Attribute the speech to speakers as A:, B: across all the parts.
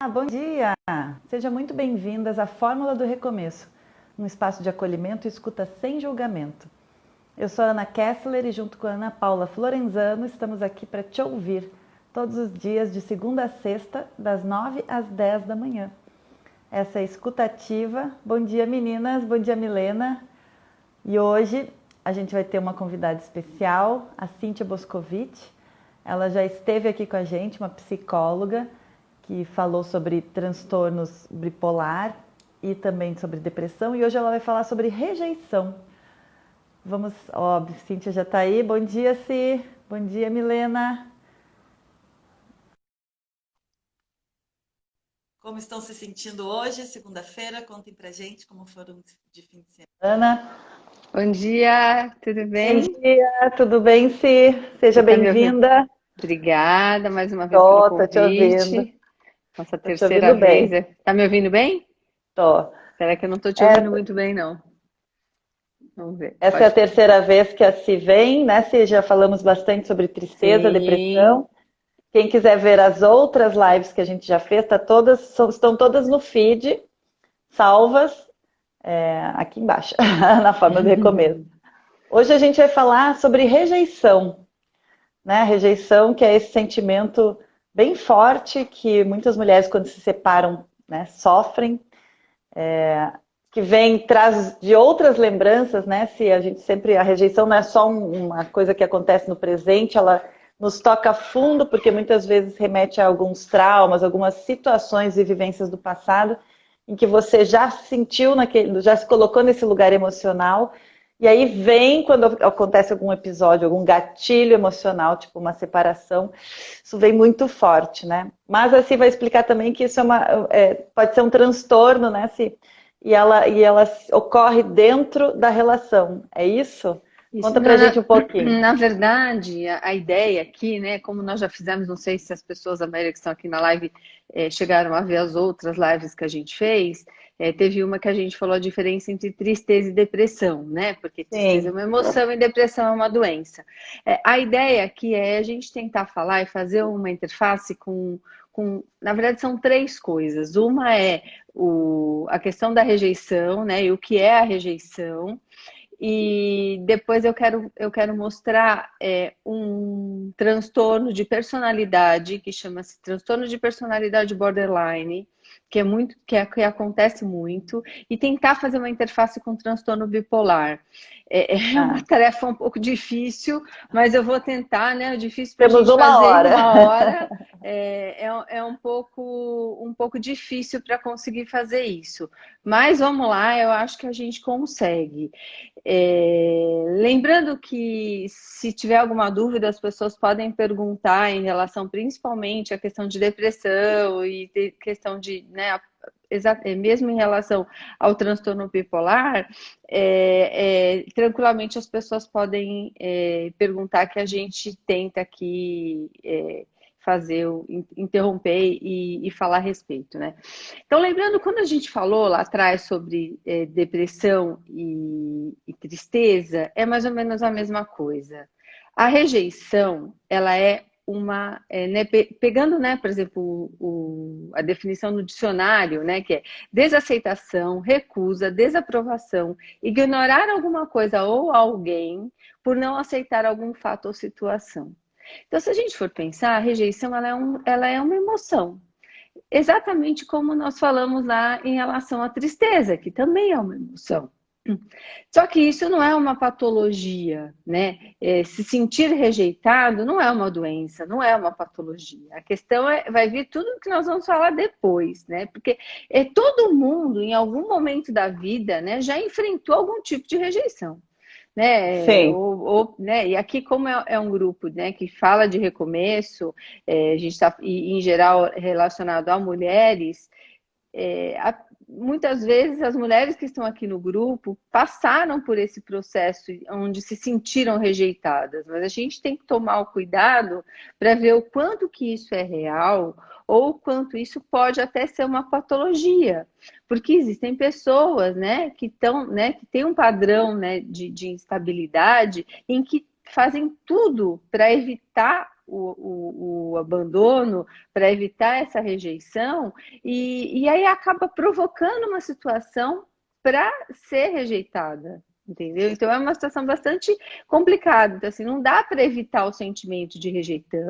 A: Bom dia! Sejam muito bem-vindas à Fórmula do Recomeço, um espaço de acolhimento e escuta sem julgamento. Eu sou a Ana Kessler e junto com a Ana Paula Florenzano estamos aqui para te ouvir todos os dias de segunda a sexta, das 9 às 10 da manhã. Essa é a escutativa. Bom dia, meninas. Bom dia, Milena. E hoje a gente vai ter uma convidada especial, a Cíntia Boscovich. Ela já esteve aqui com a gente, uma psicóloga, que falou sobre transtornos bipolar e também sobre depressão. E hoje ela vai falar sobre rejeição. Vamos, óbvio, Cíntia já está aí. Bom dia, Ci. Bom dia, Milena. Como estão se sentindo hoje, segunda-feira? Contem pra gente como foram de fim de semana.
B: Bom dia, tudo
A: Bom
B: bem?
A: dia, tudo bem, Ci? Seja
B: Você tá me ouvindo?
A: bem-vinda.
B: Obrigada mais uma vez pelo
A: Tô te ouvindo.
B: convite. Nossa
A: Tô te
B: terceira
A: ouvindo
B: vez.
A: bem.
B: Tá me ouvindo bem?
A: Tô.
B: Será que eu não tô te ouvindo
A: É,
B: muito bem, não? Vamos ver.
A: essa é a
B: Pode.
A: terceira vez que a Ci vem, né, Ci? Já falamos bastante sobre tristeza,
B: Sim.
A: depressão. Quem quiser ver as outras lives que a gente já fez, estão todas no feed, salvas, aqui embaixo, na forma de recomeço. Hoje a gente vai falar sobre rejeição, né? Rejeição, que é esse sentimento bem forte que muitas mulheres, quando se separam, né, sofrem, que vem, traz de outras lembranças, né? Se a gente sempre, a rejeição não é só uma coisa que acontece no presente, ela nos toca fundo, porque muitas vezes remete a alguns traumas, algumas situações e vivências do passado, em que você já sentiu naquele, já se colocou nesse lugar emocional, e aí vem quando acontece algum episódio, algum gatilho emocional, tipo uma separação, isso vem muito forte, né? Mas assim vai explicar também que isso pode ser um transtorno, né? E ela ocorre dentro da relação. É isso?
B: Isso.
A: Conta pra gente um pouquinho.
B: Na verdade, a ideia aqui, né, como nós já fizemos, não sei se as pessoas da maioria que estão aqui na live chegaram a ver as outras lives que a gente fez, teve uma que a gente falou a diferença entre tristeza e depressão, né? Porque tristeza é
A: Sim.
B: uma emoção e depressão é uma doença. A ideia aqui é a gente tentar falar e fazer uma interface na verdade, são três coisas. Uma é a questão da rejeição, né? E o que é a rejeição. E depois eu quero mostrar um transtorno de personalidade que chama-se transtorno de personalidade borderline, que é muito que acontece muito, e tentar fazer uma interface com transtorno bipolar. É uma
A: Ah,
B: tarefa um pouco difícil, mas eu vou tentar, né? O difícil para a
A: temos
B: gente
A: uma
B: fazer em
A: hora.
B: uma hora é um pouco difícil para conseguir fazer isso. Mas vamos lá, eu acho que a gente consegue. Lembrando que se tiver alguma dúvida, as pessoas podem perguntar em relação principalmente à questão de depressão e questão de, né, mesmo em relação ao transtorno bipolar, tranquilamente as pessoas podem perguntar que a gente tenta aqui fazer, interromper e falar a respeito, né? Então, lembrando, quando a gente falou lá atrás sobre depressão e tristeza, é mais ou menos a mesma coisa. A rejeição, ela é né, pegando, né, por exemplo, a definição no dicionário, né, que é desaceitação, recusa, desaprovação, ignorar alguma coisa ou alguém por não aceitar algum fato ou situação. Então, se a gente for pensar, a rejeição ela é uma emoção. Exatamente como nós falamos lá em relação à tristeza, que também é uma emoção. Só que isso não é uma patologia, né? Se sentir rejeitado não é uma doença, não é uma patologia. A questão vai vir tudo que nós vamos falar depois, né? Porque todo mundo, em algum momento da vida, né, já enfrentou algum tipo de rejeição, né?
A: Sim.
B: Né? E aqui, como é um grupo, né, que fala de recomeço, a gente está, em geral, relacionado a mulheres, muitas vezes as mulheres que estão aqui no grupo passaram por esse processo onde se sentiram rejeitadas, mas a gente tem que tomar o cuidado para ver o quanto que isso é real ou o quanto isso pode até ser uma patologia, porque existem pessoas, né, que estão, né, que têm um padrão, né, de instabilidade em que fazem tudo para evitar o abandono, para evitar essa rejeição, e aí acaba provocando uma situação para ser rejeitada. Entendeu? Então é uma situação bastante complicada. Então, assim, não dá para evitar o sentimento de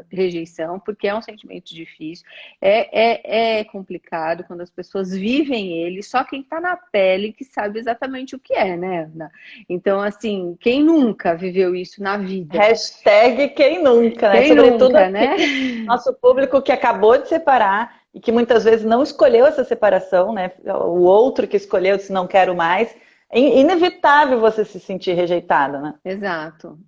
B: rejeição, porque é um sentimento difícil, é complicado quando as pessoas vivem ele, só quem está na pele que sabe exatamente o que é, né, Ana? Então, assim, quem nunca viveu isso na vida?
A: Hashtag quem nunca, né?
B: Quem
A: Sobretudo
B: nunca, né?
A: nosso público que acabou de separar e que muitas vezes não escolheu essa separação, né? O outro que escolheu disse não quero mais. É inevitável você se sentir rejeitada, né?
B: Exato.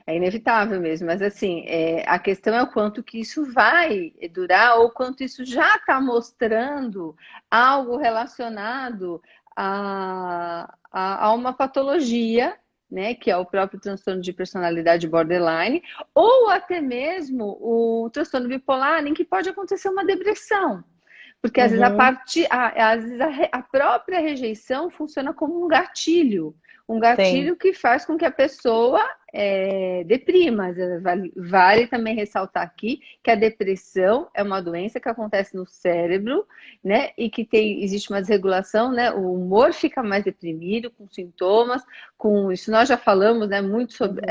B: É inevitável mesmo, mas assim, a questão é o quanto que isso vai durar ou quanto isso já está mostrando algo relacionado a uma patologia, né, que é o próprio transtorno de personalidade borderline, ou até mesmo o transtorno bipolar, em que pode acontecer uma depressão. Porque às vezes
A: Uhum.
B: às vezes a própria rejeição funciona como um
A: Sim.
B: gatilho que faz com que a pessoa deprima. Vale também ressaltar aqui que a depressão é uma doença que acontece no cérebro, né? E que existe uma desregulação, né? O humor fica mais deprimido, com sintomas, com isso nós já falamos, né? Muito sobre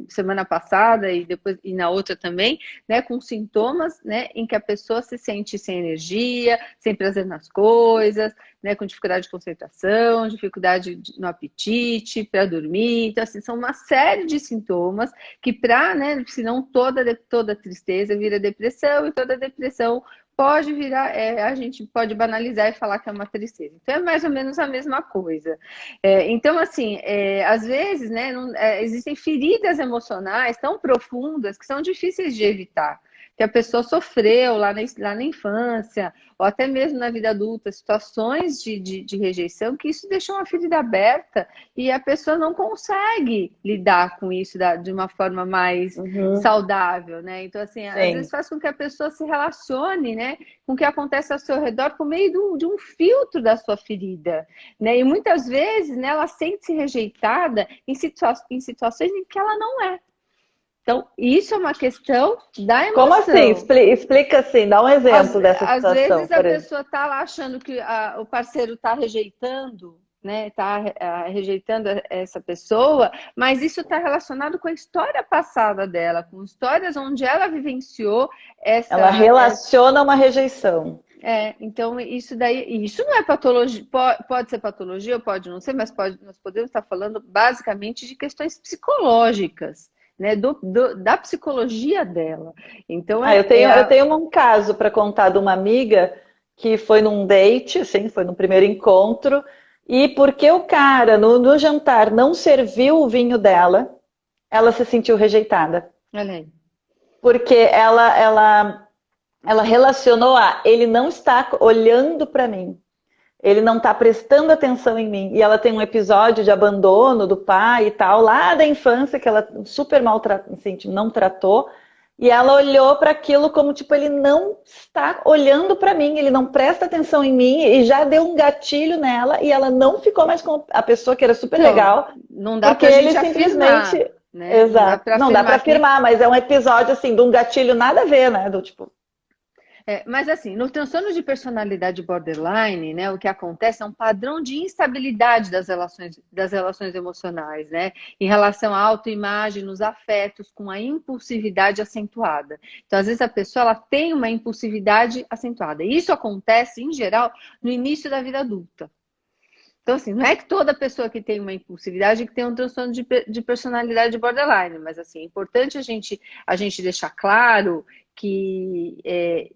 B: semana passada e depois e na outra também, né? Com sintomas, né? Em que a pessoa se sente sem energia, sem prazer nas coisas, né, com dificuldade de concentração, dificuldade no apetite, para dormir. Então, assim, são uma série de sintomas que, né, senão toda tristeza vira depressão, e toda depressão pode virar, a gente pode banalizar e falar que é uma tristeza. Então, é mais ou menos a mesma coisa. Então, assim, às vezes, né, existem feridas emocionais tão profundas que são difíceis de evitar, que a pessoa sofreu lá na infância, ou até mesmo na vida adulta, situações de rejeição, que isso deixou uma ferida aberta e a pessoa não consegue lidar com isso de uma forma mais saudável, né? Então, assim, às vezes faz com que a pessoa se relacione, né, com o que acontece ao seu redor por meio de um filtro da sua ferida, né? E muitas vezes, né, ela sente-se rejeitada em situações em que ela não é. Então, isso é uma questão da
A: Como assim?
B: emoção.
A: Explica assim, dá um exemplo dessa
B: Às
A: situação,
B: vezes a
A: por exemplo.
B: pessoa está lá achando que o parceiro está rejeitando, né? Está rejeitando essa pessoa, mas isso está relacionado com a história passada dela, com histórias onde ela vivenciou
A: Ela relaciona uma rejeição.
B: então isso não é patologia, pode ser patologia ou pode não ser, mas nós podemos estar falando basicamente de questões psicológicas, né, da psicologia dela. Então
A: Eu tenho um caso para contar de uma amiga que foi num date, assim, foi no primeiro encontro, e porque o cara no jantar não serviu o vinho dela, ela se sentiu rejeitada.
B: olha aí.
A: Porque ela relacionou ele não está olhando para mim. Ele não está prestando atenção em mim. E ela tem um episódio de abandono do pai e tal, lá da infância, que ela super assim, não tratou. E ela olhou para aquilo como, tipo, ele não está olhando para mim, ele não presta atenção em mim, e já deu um gatilho nela, e ela não ficou mais com a pessoa que era super legal,
B: não dá
A: porque
B: pra
A: ele
B: gente
A: simplesmente...
B: afirmar, né?
A: Exato. Não dá para afirmar, mas é um episódio, assim, de um gatilho nada a ver, né? Do tipo...
B: Mas assim, no transtorno de personalidade borderline, né, o que acontece é um padrão de instabilidade das relações emocionais, né, em relação à autoimagem, nos afetos, com a impulsividade acentuada. Então, às vezes a pessoa ela tem uma impulsividade acentuada. E isso acontece, em geral, no início da vida adulta. Então, assim, não é que toda pessoa que tem uma impulsividade que tem um transtorno de personalidade borderline, mas assim, é importante a gente deixar claro que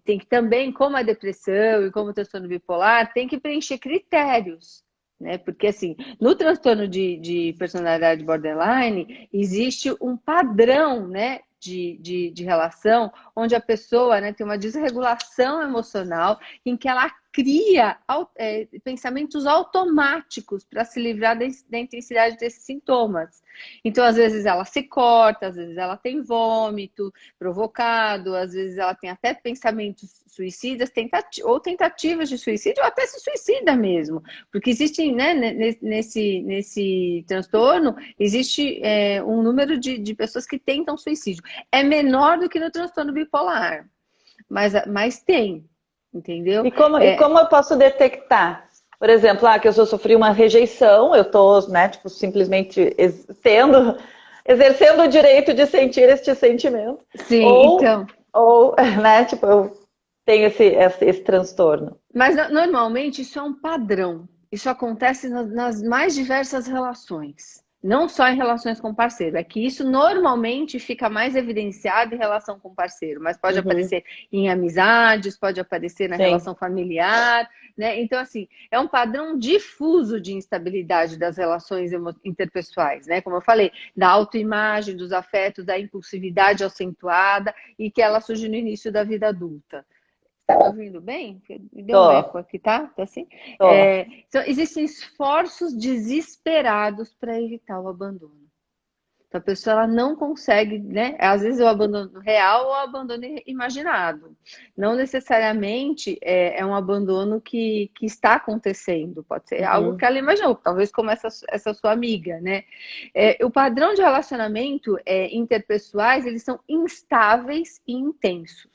B: tem que também, como a depressão e como o transtorno bipolar, tem que preencher critérios, né? Porque assim, no transtorno de personalidade borderline, existe um padrão, né? De relação, onde a pessoa, né, tem uma desregulação emocional em que ela cria pensamentos automáticos para se livrar da intensidade desses sintomas. Então, às vezes ela se corta, às vezes ela tem vômito provocado, às vezes ela tem até pensamentos suicidas, ou tentativas de suicídio, ou até se suicida mesmo. Porque existe, né, nesse transtorno, existe um número de pessoas que tentam suicídio. É menor do que no transtorno bipolar, mas tem, entendeu?
A: E como eu posso detectar? Por exemplo, que eu sofri uma rejeição, eu estou, né, tipo, simplesmente exercendo o direito de sentir este sentimento.
B: Sim, então.
A: Ou né, tipo, eu tenho esse transtorno.
B: Mas normalmente isso é um padrão. Isso acontece nas mais diversas relações. Não só em relações com parceiro. É que isso normalmente fica mais evidenciado em relação com parceiro, mas pode
A: Uhum.
B: aparecer em amizades, pode aparecer na
A: Sim.
B: relação familiar, né? Então, assim, é um padrão difuso de instabilidade das relações interpessoais, né? Como eu falei, da autoimagem, dos afetos, da impulsividade acentuada e que ela surge no início da vida adulta. Tá me ouvindo bem? Me deu um eco
A: Tô,
B: aqui, tá? Tá assim?
A: tô.
B: Então, existem esforços desesperados para evitar o abandono. Então, a pessoa ela não consegue, né? Às vezes é o abandono real ou o abandono imaginado. Não necessariamente é um abandono que está acontecendo. Pode ser algo que
A: Uhum.
B: ela imaginou, talvez como essa sua amiga, né? O padrão de relacionamento interpessoais, eles são instáveis e intensos.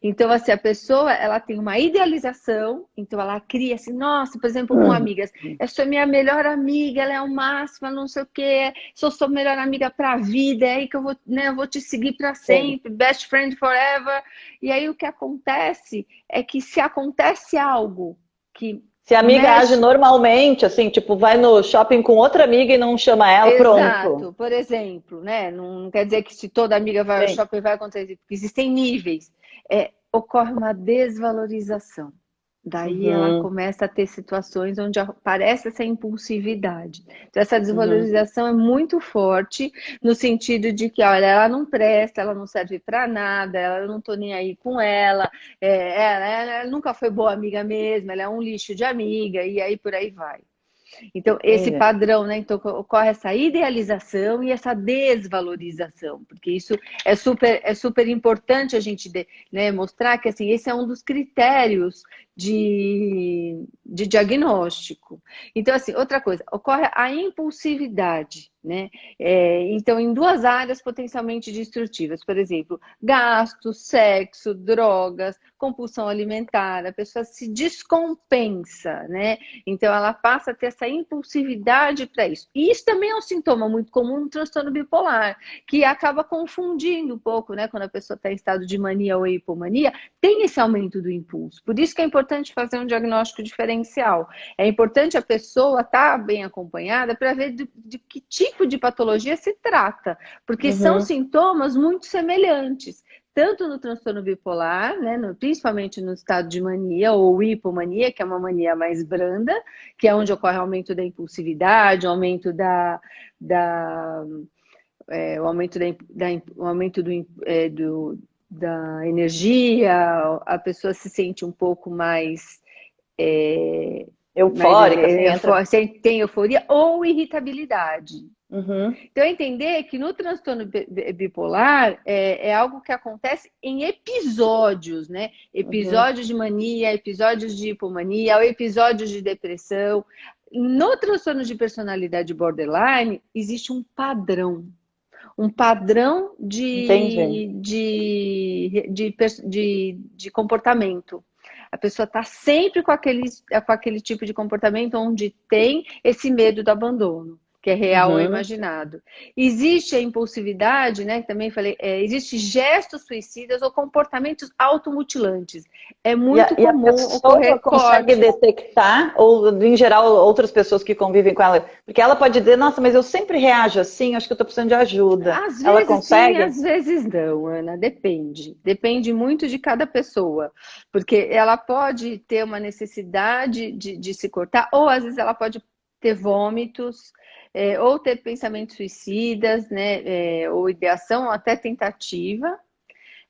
B: Então, assim, a pessoa, ela tem uma idealização, então ela cria assim, nossa, por exemplo, com amigas, essa é minha melhor amiga, ela é o máximo, não sei o quê, sou sua melhor amiga para a vida, é aí que eu vou, né, eu vou te seguir para
A: Sim.
B: sempre, best friend forever. E aí o que acontece é que se acontece algo que
A: Se a amiga age
B: mexe.
A: normalmente, assim, tipo, vai no shopping com outra amiga e não chama ela, pronto.
B: Exato, por exemplo, né? Não quer dizer que se toda amiga vai ao
A: Sim.
B: shopping vai acontecer, porque existem níveis. Ocorre uma desvalorização. Daí ela
A: Uhum.
B: começa a ter situações onde aparece essa impulsividade. Então, essa
A: Uhum.
B: desvalorização é muito forte, no sentido de que, olha, ela não presta, ela não serve para nada, eu não tô nem aí com ela, ela nunca foi boa amiga mesmo, ela é um lixo de amiga, e aí por aí vai. Então, esse
A: Entendi.
B: padrão, né? Então, ocorre essa idealização e essa desvalorização, porque isso é super importante a gente né, mostrar que assim, esse é um dos critérios de diagnóstico. Então, assim, outra coisa, ocorre a impulsividade, né? Então, em duas áreas potencialmente destrutivas, por exemplo, gasto, sexo, drogas, compulsão alimentar, a pessoa se descompensa, né? Então, ela passa a ter essa impulsividade para isso. E isso também é um sintoma muito comum no transtorno bipolar, que acaba confundindo um pouco, né? Quando a pessoa está em estado de mania ou hipomania, tem esse aumento do impulso. Por isso que é importante fazer um diagnóstico diferencial. É importante a pessoa estar bem acompanhada para ver de que tipo de patologia se trata, porque são
A: Uhum.
B: sintomas muito semelhantes tanto no transtorno bipolar, né, principalmente no estado de mania ou hipomania, que é uma mania mais branda, que é onde ocorre o aumento da impulsividade, o aumento o aumento o aumento da energia, a pessoa se sente um pouco mais
A: Eufórica, assim, entra.
B: tem euforia ou irritabilidade.
A: Uhum.
B: Então, entender que no transtorno bipolar é algo que acontece em episódios, né?
A: Uhum.
B: Episódios de mania, episódios de hipomania, ou episódios de depressão. No transtorno de personalidade borderline, existe um padrão
A: Entendi.
B: de comportamento. A pessoa está sempre com aquele tipo de comportamento onde tem esse medo do abandono, que é real ou
A: Uhum.
B: imaginado. Existe a impulsividade, né? Que também falei, existe gestos suicidas ou comportamentos automutilantes. É muito
A: E a
B: comum
A: pessoa
B: ocorrer
A: consegue
B: cortes.
A: detectar, ou em geral outras pessoas que convivem com ela, porque ela pode dizer, nossa, mas eu sempre reajo assim, acho que eu estou precisando de ajuda.
B: Às
A: Ela
B: vezes sim,
A: consegue?
B: às vezes não, Ana. Depende. Depende muito de cada pessoa. Porque ela pode ter uma necessidade de se cortar, ou às vezes ela pode ter vômitos, ou ter pensamentos suicidas, né? Ou ideação, ou até tentativa.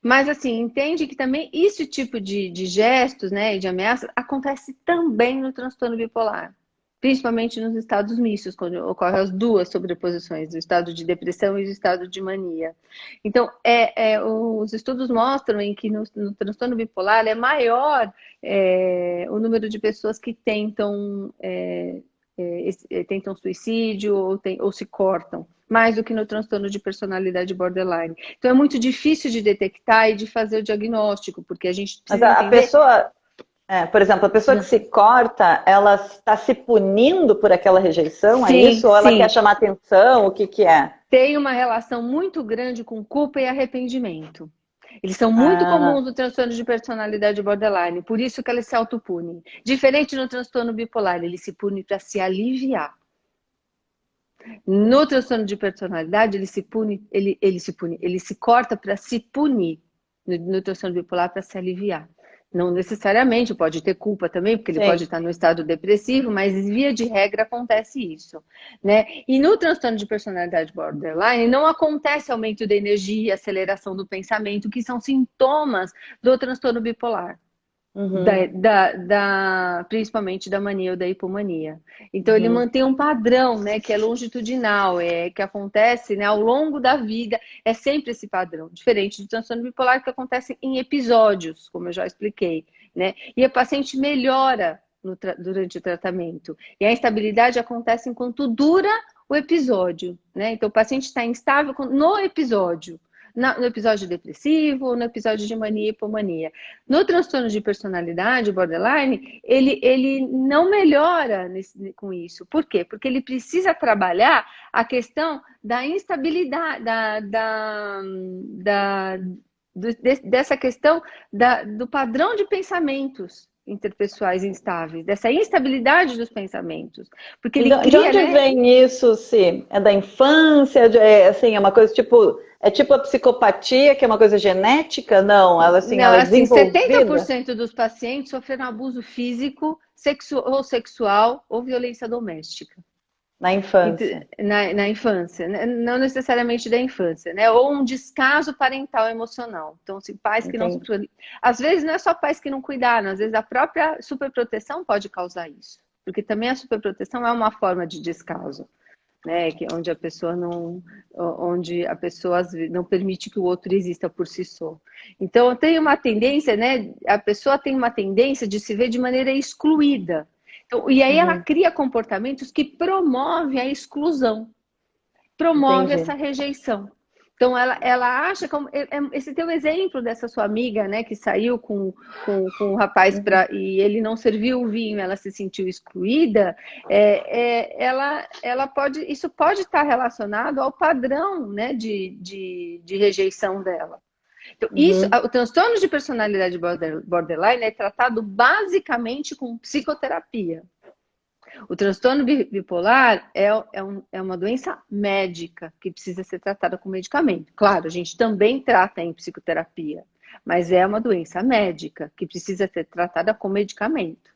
B: Mas assim, entende que também esse tipo de gestos, né, e de ameaças acontece também no transtorno bipolar. Principalmente nos estados mistos, quando ocorrem as duas sobreposições, o estado de depressão e o estado de mania. Então, os estudos mostram em que no transtorno bipolar é maior o número de pessoas que tentam suicídio ou se cortam. mais do que no transtorno de personalidade borderline. Então é muito difícil de detectar e de fazer o diagnóstico, porque a gente
A: Mas
B: precisa
A: a
B: entender...
A: pessoa, por exemplo, a pessoa que se corta, ela está se punindo por aquela rejeição, é
B: Sim,
A: isso? Ou ela quer
B: sim.
A: chamar atenção? O que que é?
B: Tem uma relação muito grande com culpa e arrependimento. Eles são muito
A: Ah,
B: comuns no transtorno de personalidade borderline, por isso que eles se autopunem. Diferente no transtorno bipolar, ele se pune para se aliviar. No transtorno de personalidade, ele se corta para se punir. No transtorno bipolar, para se aliviar. Não necessariamente, pode ter culpa também, porque ele pode
A: sim.
B: estar no estado depressivo, mas via de regra acontece isso, né? E no transtorno de personalidade borderline não acontece aumento da energia, aceleração do pensamento, que são sintomas do transtorno bipolar.
A: Uhum,
B: Principalmente da mania ou da hipomania. Então ele
A: uhum.
B: mantém um padrão, né, que é longitudinal, que acontece, né, ao longo da vida, é sempre esse padrão, diferente do transtorno bipolar que acontece em episódios, como eu já expliquei, né? E a paciente melhora durante o tratamento. E a instabilidade acontece enquanto dura o episódio, né? Então o paciente está instável no episódio. No episódio depressivo, no episódio de mania e hipomania. No transtorno de personalidade, borderline, ele não melhora com isso. Por quê? Porque ele precisa trabalhar a questão da instabilidade, dessa questão do padrão de pensamentos interpessoais instáveis, dessa instabilidade dos pensamentos. Porque
A: E
B: ele
A: de
B: cria,
A: onde
B: né?
A: vem isso, se é da infância? Assim, é uma coisa tipo, é tipo a psicopatia, que é uma coisa genética? Não, ela assim,
B: Não,
A: ela é
B: assim,
A: desenvolvida
B: 70% dos pacientes sofreram abuso físico, sexual ou violência doméstica.
A: na infância.
B: Na infância, né? Não necessariamente da infância, né? Ou um descaso parental emocional. Então, assim, pais que não.
A: Entendi.
B: Às vezes não é só pais que não cuidaram, às vezes a própria superproteção pode causar isso. Porque também a superproteção é uma forma de descaso, né? Onde a pessoa não. Onde a pessoa não permite que o outro exista por si só. Então, tem uma tendência, né? A pessoa tem uma tendência de se ver de maneira excluída. Então, e aí ela
A: Uhum,
B: cria comportamentos que promovem a exclusão, promove
A: entendi.
B: essa rejeição. Então ela acha como esse teu exemplo dessa sua amiga, né, que saiu com o rapaz
A: Uhum.
B: e ele não serviu o vinho, ela se sentiu excluída. Ela pode, isso pode estar relacionado ao padrão, né, de rejeição dela. Então,
A: Uhum.
B: o transtorno de personalidade borderline é tratado basicamente com psicoterapia. O transtorno bipolar é uma doença médica que precisa ser tratada com medicamento. Claro, a gente também trata em psicoterapia, mas é uma doença médica que precisa ser tratada com medicamento.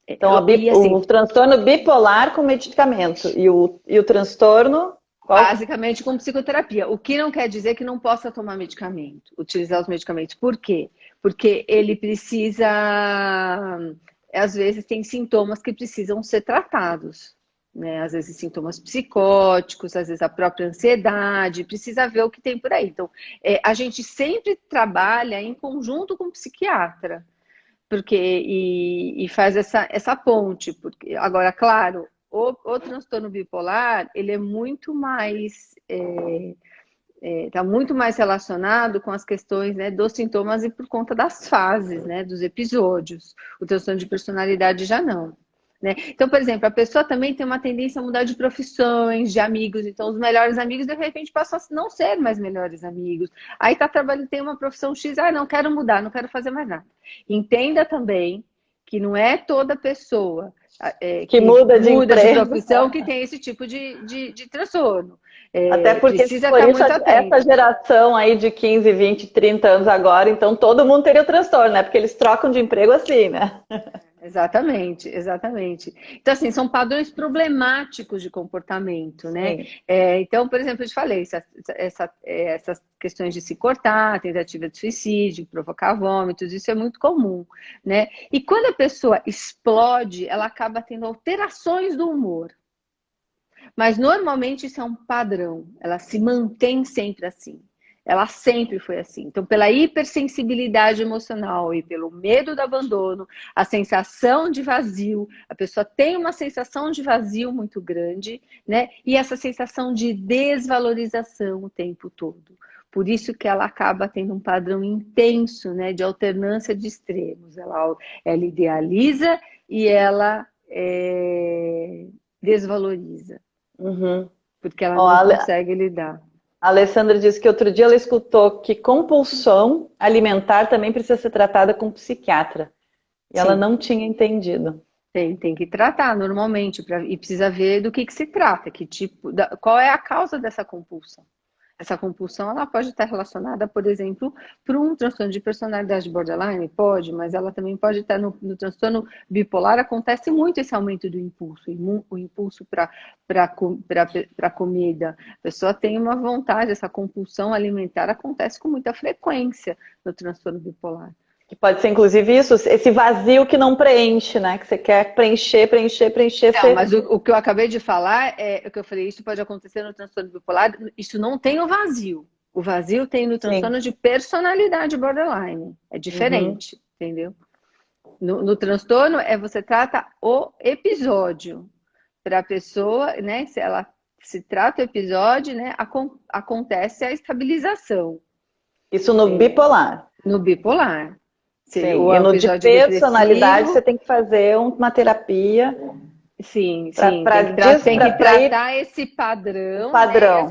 A: Então,
B: E
A: o
B: assim,
A: transtorno bipolar com medicamento e o transtorno, qual que...
B: basicamente com psicoterapia. O que não quer dizer que não possa tomar medicamento, utilizar os medicamentos. Por quê? Porque ele precisa, às vezes, tem sintomas que precisam ser tratados. Né? Às vezes sintomas psicóticos, às vezes a própria ansiedade, precisa ver o que tem por aí. Então, a gente sempre trabalha em conjunto com o psiquiatra, porque e faz essa ponte. Porque, agora, claro, o transtorno bipolar, ele é muito mais está muito mais relacionado com as questões, né, dos sintomas e por conta das fases, né, dos episódios. O transtorno de personalidade já não. Né? Então, por exemplo, a pessoa também tem uma tendência a mudar de profissões, de amigos. Então, os melhores amigos, de repente, passam a não ser mais melhores amigos. Aí está trabalhando, tem uma profissão X, não quero mudar, não quero fazer mais nada. Entenda também que não é toda pessoa
A: que
B: que
A: muda de
B: muda de
A: emprego.
B: profissão que tem esse tipo de transtorno.
A: Até porque, se
B: Precisa
A: for
B: estar
A: isso,
B: muito
A: essa
B: atento.
A: geração aí de 15, 20, 30 anos agora, então todo mundo teria o transtorno, né? Porque eles trocam de emprego assim, né?
B: Exatamente, exatamente. Então, assim, são padrões problemáticos de comportamento, né?
A: Sim.
B: Então, por exemplo, eu te falei, essas questões de se cortar, tentativa de suicídio, provocar vômitos, isso é muito comum, né? E quando a pessoa explode, ela acaba tendo alterações do humor. Mas, normalmente, isso é um padrão, ela se mantém sempre assim. Ela sempre foi assim. Então, pela hipersensibilidade emocional e pelo medo do abandono, a sensação de vazio, a pessoa tem uma sensação de vazio muito grande, né? E essa sensação de desvalorização o tempo todo. Por isso que ela acaba tendo um padrão intenso, né, de alternância de extremos. Ela idealiza e ela desvaloriza,
A: Uhum.
B: porque ela
A: Ó,
B: não consegue lidar.
A: a Alessandra disse que outro dia ela escutou que compulsão alimentar também precisa ser tratada com psiquiatra. E ela
B: Sim.
A: não tinha entendido.
B: Tem que tratar normalmente, e precisa ver do que se trata, qual é a causa dessa compulsão. Essa compulsão ela pode estar relacionada, por exemplo, para um transtorno de personalidade borderline, pode, mas ela também pode estar no transtorno bipolar, acontece muito esse aumento do impulso, o impulso para comida. A pessoa tem uma vontade, essa compulsão alimentar acontece com muita frequência no transtorno bipolar.
A: Que pode ser, inclusive, isso, esse vazio que não preenche, né? Que você quer preencher, preencher, preencher.
B: Não, mas o que eu acabei de falar o que eu falei, isso pode acontecer no transtorno bipolar, isso não tem o vazio. O vazio tem no
A: Sim.
B: transtorno de personalidade borderline. É
A: Uhum.
B: diferente, entendeu? No transtorno, você trata o episódio. Para a pessoa, né? Se ela se trata o episódio, né? Acontece a estabilização.
A: Isso no bipolar.
B: No bipolar.
A: Sim.
B: O
A: E no de
B: episódio
A: personalidade, você
B: depressivo.
A: tem que fazer uma terapia
B: Sim, sim, tem que
A: para ir
B: tratar esse
A: o
B: padrão, né?
A: padrão.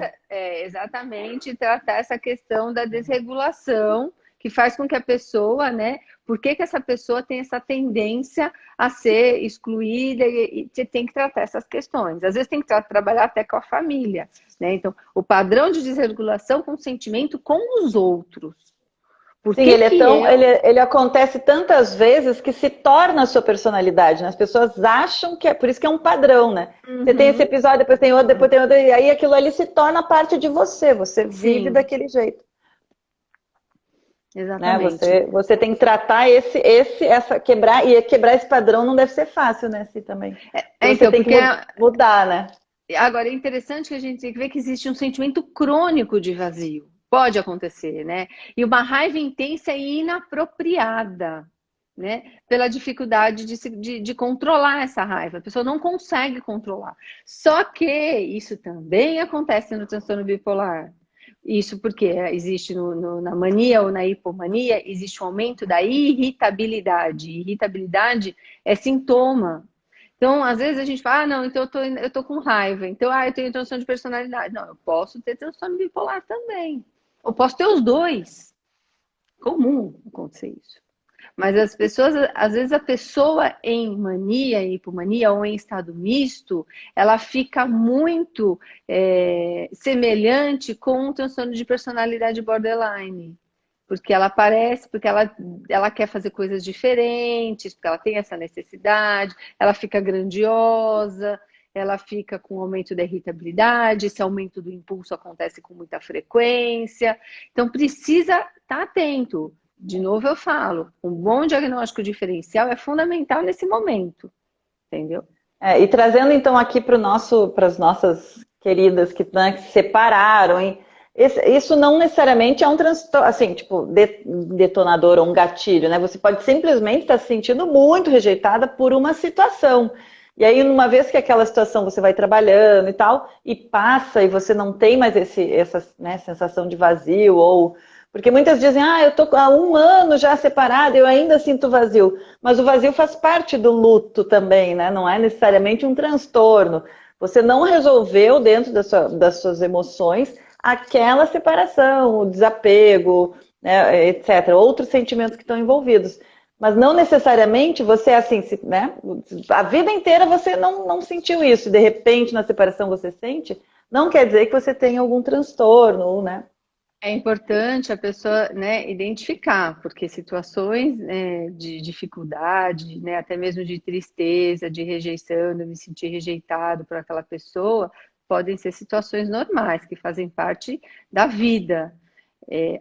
B: Exatamente, tratar essa questão da desregulação, que faz com que a pessoa, né? Por que essa pessoa tem essa tendência a ser excluída e tem que tratar essas questões. Às vezes tem que trabalhar até com a família, né? Então, o padrão de desregulação com sentimento com os outros. Por
A: Sim,
B: que
A: ele é
B: que
A: tão,
B: eu...
A: ele acontece tantas vezes que se torna a sua personalidade, né? As pessoas acham que é, por isso que é um padrão, né? Você tem esse
B: Uhum,
A: episódio, depois tem outro, e aí aquilo ali se torna parte de você, você vive
B: sim,
A: daquele jeito, né?
B: exatamente.
A: Você tem que tratar quebrar, e quebrar esse padrão não deve ser fácil, né, assim, também. Porque você
B: Então,
A: tem que
B: porque
A: mudar, né?
B: agora, é interessante que a gente tem que ver que existe um sentimento crônico de vazio. Pode acontecer, né? E uma raiva intensa e inapropriada, né? Pela dificuldade de controlar essa raiva. A pessoa não consegue controlar. Só que isso também acontece no transtorno bipolar. Isso porque existe na mania ou na hipomania, existe um aumento da irritabilidade. Irritabilidade é sintoma. Então, às vezes a gente fala, não, então eu tô com raiva, então, eu tenho transtorno de personalidade. Não, eu posso ter transtorno bipolar também. Eu posso ter os dois. Comum acontecer isso. Mas as pessoas, às vezes a pessoa em mania, hipomania ou em estado misto, ela fica muito semelhante com o transtorno de personalidade borderline. Porque ela parece, porque ela quer fazer coisas diferentes, porque ela tem essa necessidade, ela fica grandiosa, ela fica com aumento da irritabilidade, esse aumento do impulso acontece com muita frequência. Então precisa estar atento. De novo eu falo, um bom diagnóstico diferencial é fundamental nesse momento, entendeu?
A: E trazendo então aqui para as nossas queridas que, né, que se separaram, hein? Isso não necessariamente é um transtorno, assim, tipo, detonador ou um gatilho, né? Você pode simplesmente estar se sentindo muito rejeitada por uma situação. E aí, uma vez que aquela situação você vai trabalhando e tal, e passa e você não tem mais essa, né, sensação de vazio, ou. Porque muitas dizem, eu tô há 1 ano já separada, eu ainda sinto vazio. Mas o vazio faz parte do luto também, né? Não é necessariamente um transtorno. Você não resolveu dentro das suas emoções aquela separação, o desapego, né, etc. Outros sentimentos que estão envolvidos. Mas não necessariamente você, assim, né? A vida inteira você não sentiu isso. E de repente, na separação, você sente. Não quer dizer que você tenha algum transtorno, né?
B: É importante a pessoa, né, identificar, porque situações, de dificuldade, né, até mesmo de tristeza, de rejeição, de me sentir rejeitado por aquela pessoa, podem ser situações normais, que fazem parte da vida.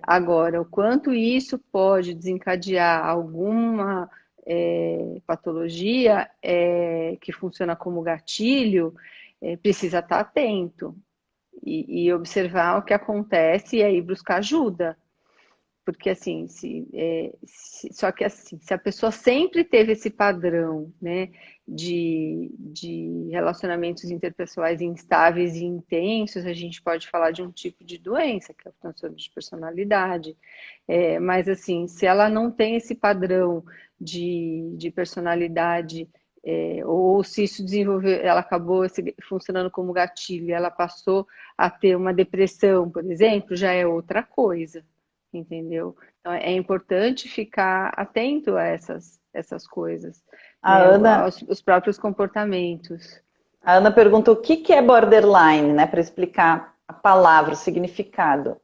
B: Agora, o quanto isso pode desencadear alguma patologia que funciona como gatilho, precisa estar atento. e observar o que acontece e aí buscar ajuda. Porque assim, só que assim, se a pessoa sempre teve esse padrão, né, de relacionamentos interpessoais instáveis e intensos, a gente pode falar de um tipo de doença, que é o transtorno de personalidade. Mas assim, se ela não tem esse padrão de personalidade, ou se isso desenvolveu, ela acabou funcionando como gatilho, ela passou a ter uma depressão, por exemplo, já é outra coisa. Entendeu? Então é importante ficar atento a essas coisas,
A: A
B: né?
A: Ana,
B: Os próprios comportamentos.
A: a Ana perguntou o que que é borderline, né? Para explicar a palavra, o significado.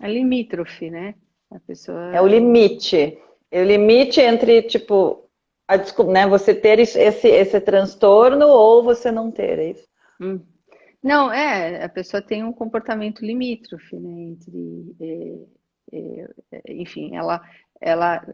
B: É limítrofe, né? A pessoa.
A: É o limite. É o limite entre, tipo, né, você ter esse transtorno ou você não ter, é isso?
B: Hum. Não, a pessoa tem um comportamento limítrofe, né? Entre enfim, ela,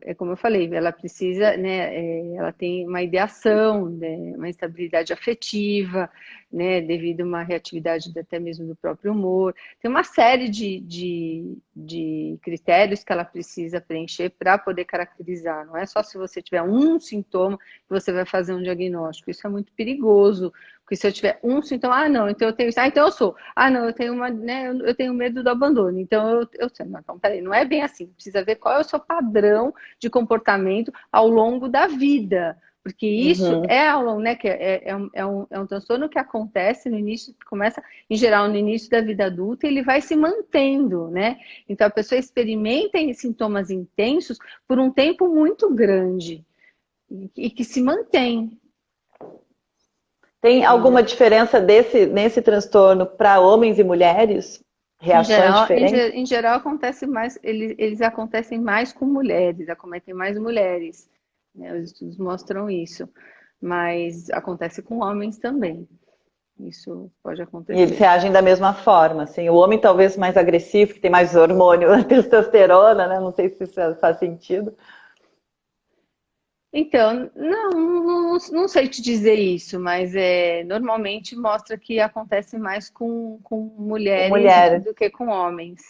B: é como eu falei, ela precisa, né, ela tem uma ideação, né, uma instabilidade afetiva, né, devido a uma reatividade até mesmo do próprio humor. Tem uma série de critérios que ela precisa preencher para poder caracterizar. Não é só se você tiver um sintoma que você vai fazer um diagnóstico. Isso é muito perigoso, porque se eu tiver um sintoma, não, então eu tenho isso, então eu sou. Não, eu tenho né, eu tenho medo do abandono, então eu sei. Não, então, peraí, não é bem assim. Precisa ver qual é o seu padrão de comportamento ao longo da vida. Porque isso
A: Uhum.
B: é ao longo, né? Que é um transtorno que acontece no início, que começa, em geral, no início da vida adulta, e ele vai se mantendo, né? Então a pessoa experimenta sintomas intensos por um tempo muito grande e que se mantém.
A: Tem alguma
B: Entendeu?
A: diferença nesse transtorno para homens e mulheres?
B: Em
A: Reações
B: geral,
A: diferentes?
B: em geral acontece mais, eles acontecem mais com mulheres, acometem mais mulheres, né? Os estudos mostram isso, mas acontece com homens também. Isso pode
A: E eles
B: acontecer.
A: reagem da mesma forma, assim. O homem talvez mais agressivo, que tem mais hormônio, testosterona, né? Não sei se isso faz sentido.
B: Então, não sei te dizer isso, mas normalmente mostra que acontece mais com
A: Com
B: mulheres
A: mulheres,
B: do que com homens.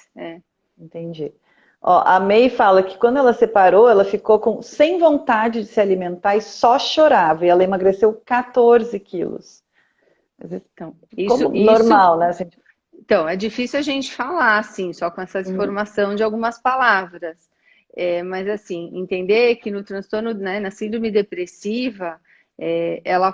A: entendi. Ó, a May fala que quando ela separou, ela ficou sem vontade de se alimentar e só chorava. E ela emagreceu 14 quilos.
B: Então,
A: Como normal, né? Assim,
B: então, é difícil a gente falar, assim, só com essa
A: uhum.
B: informação de algumas palavras. Mas, assim, entender que no transtorno, né, na síndrome depressiva, ela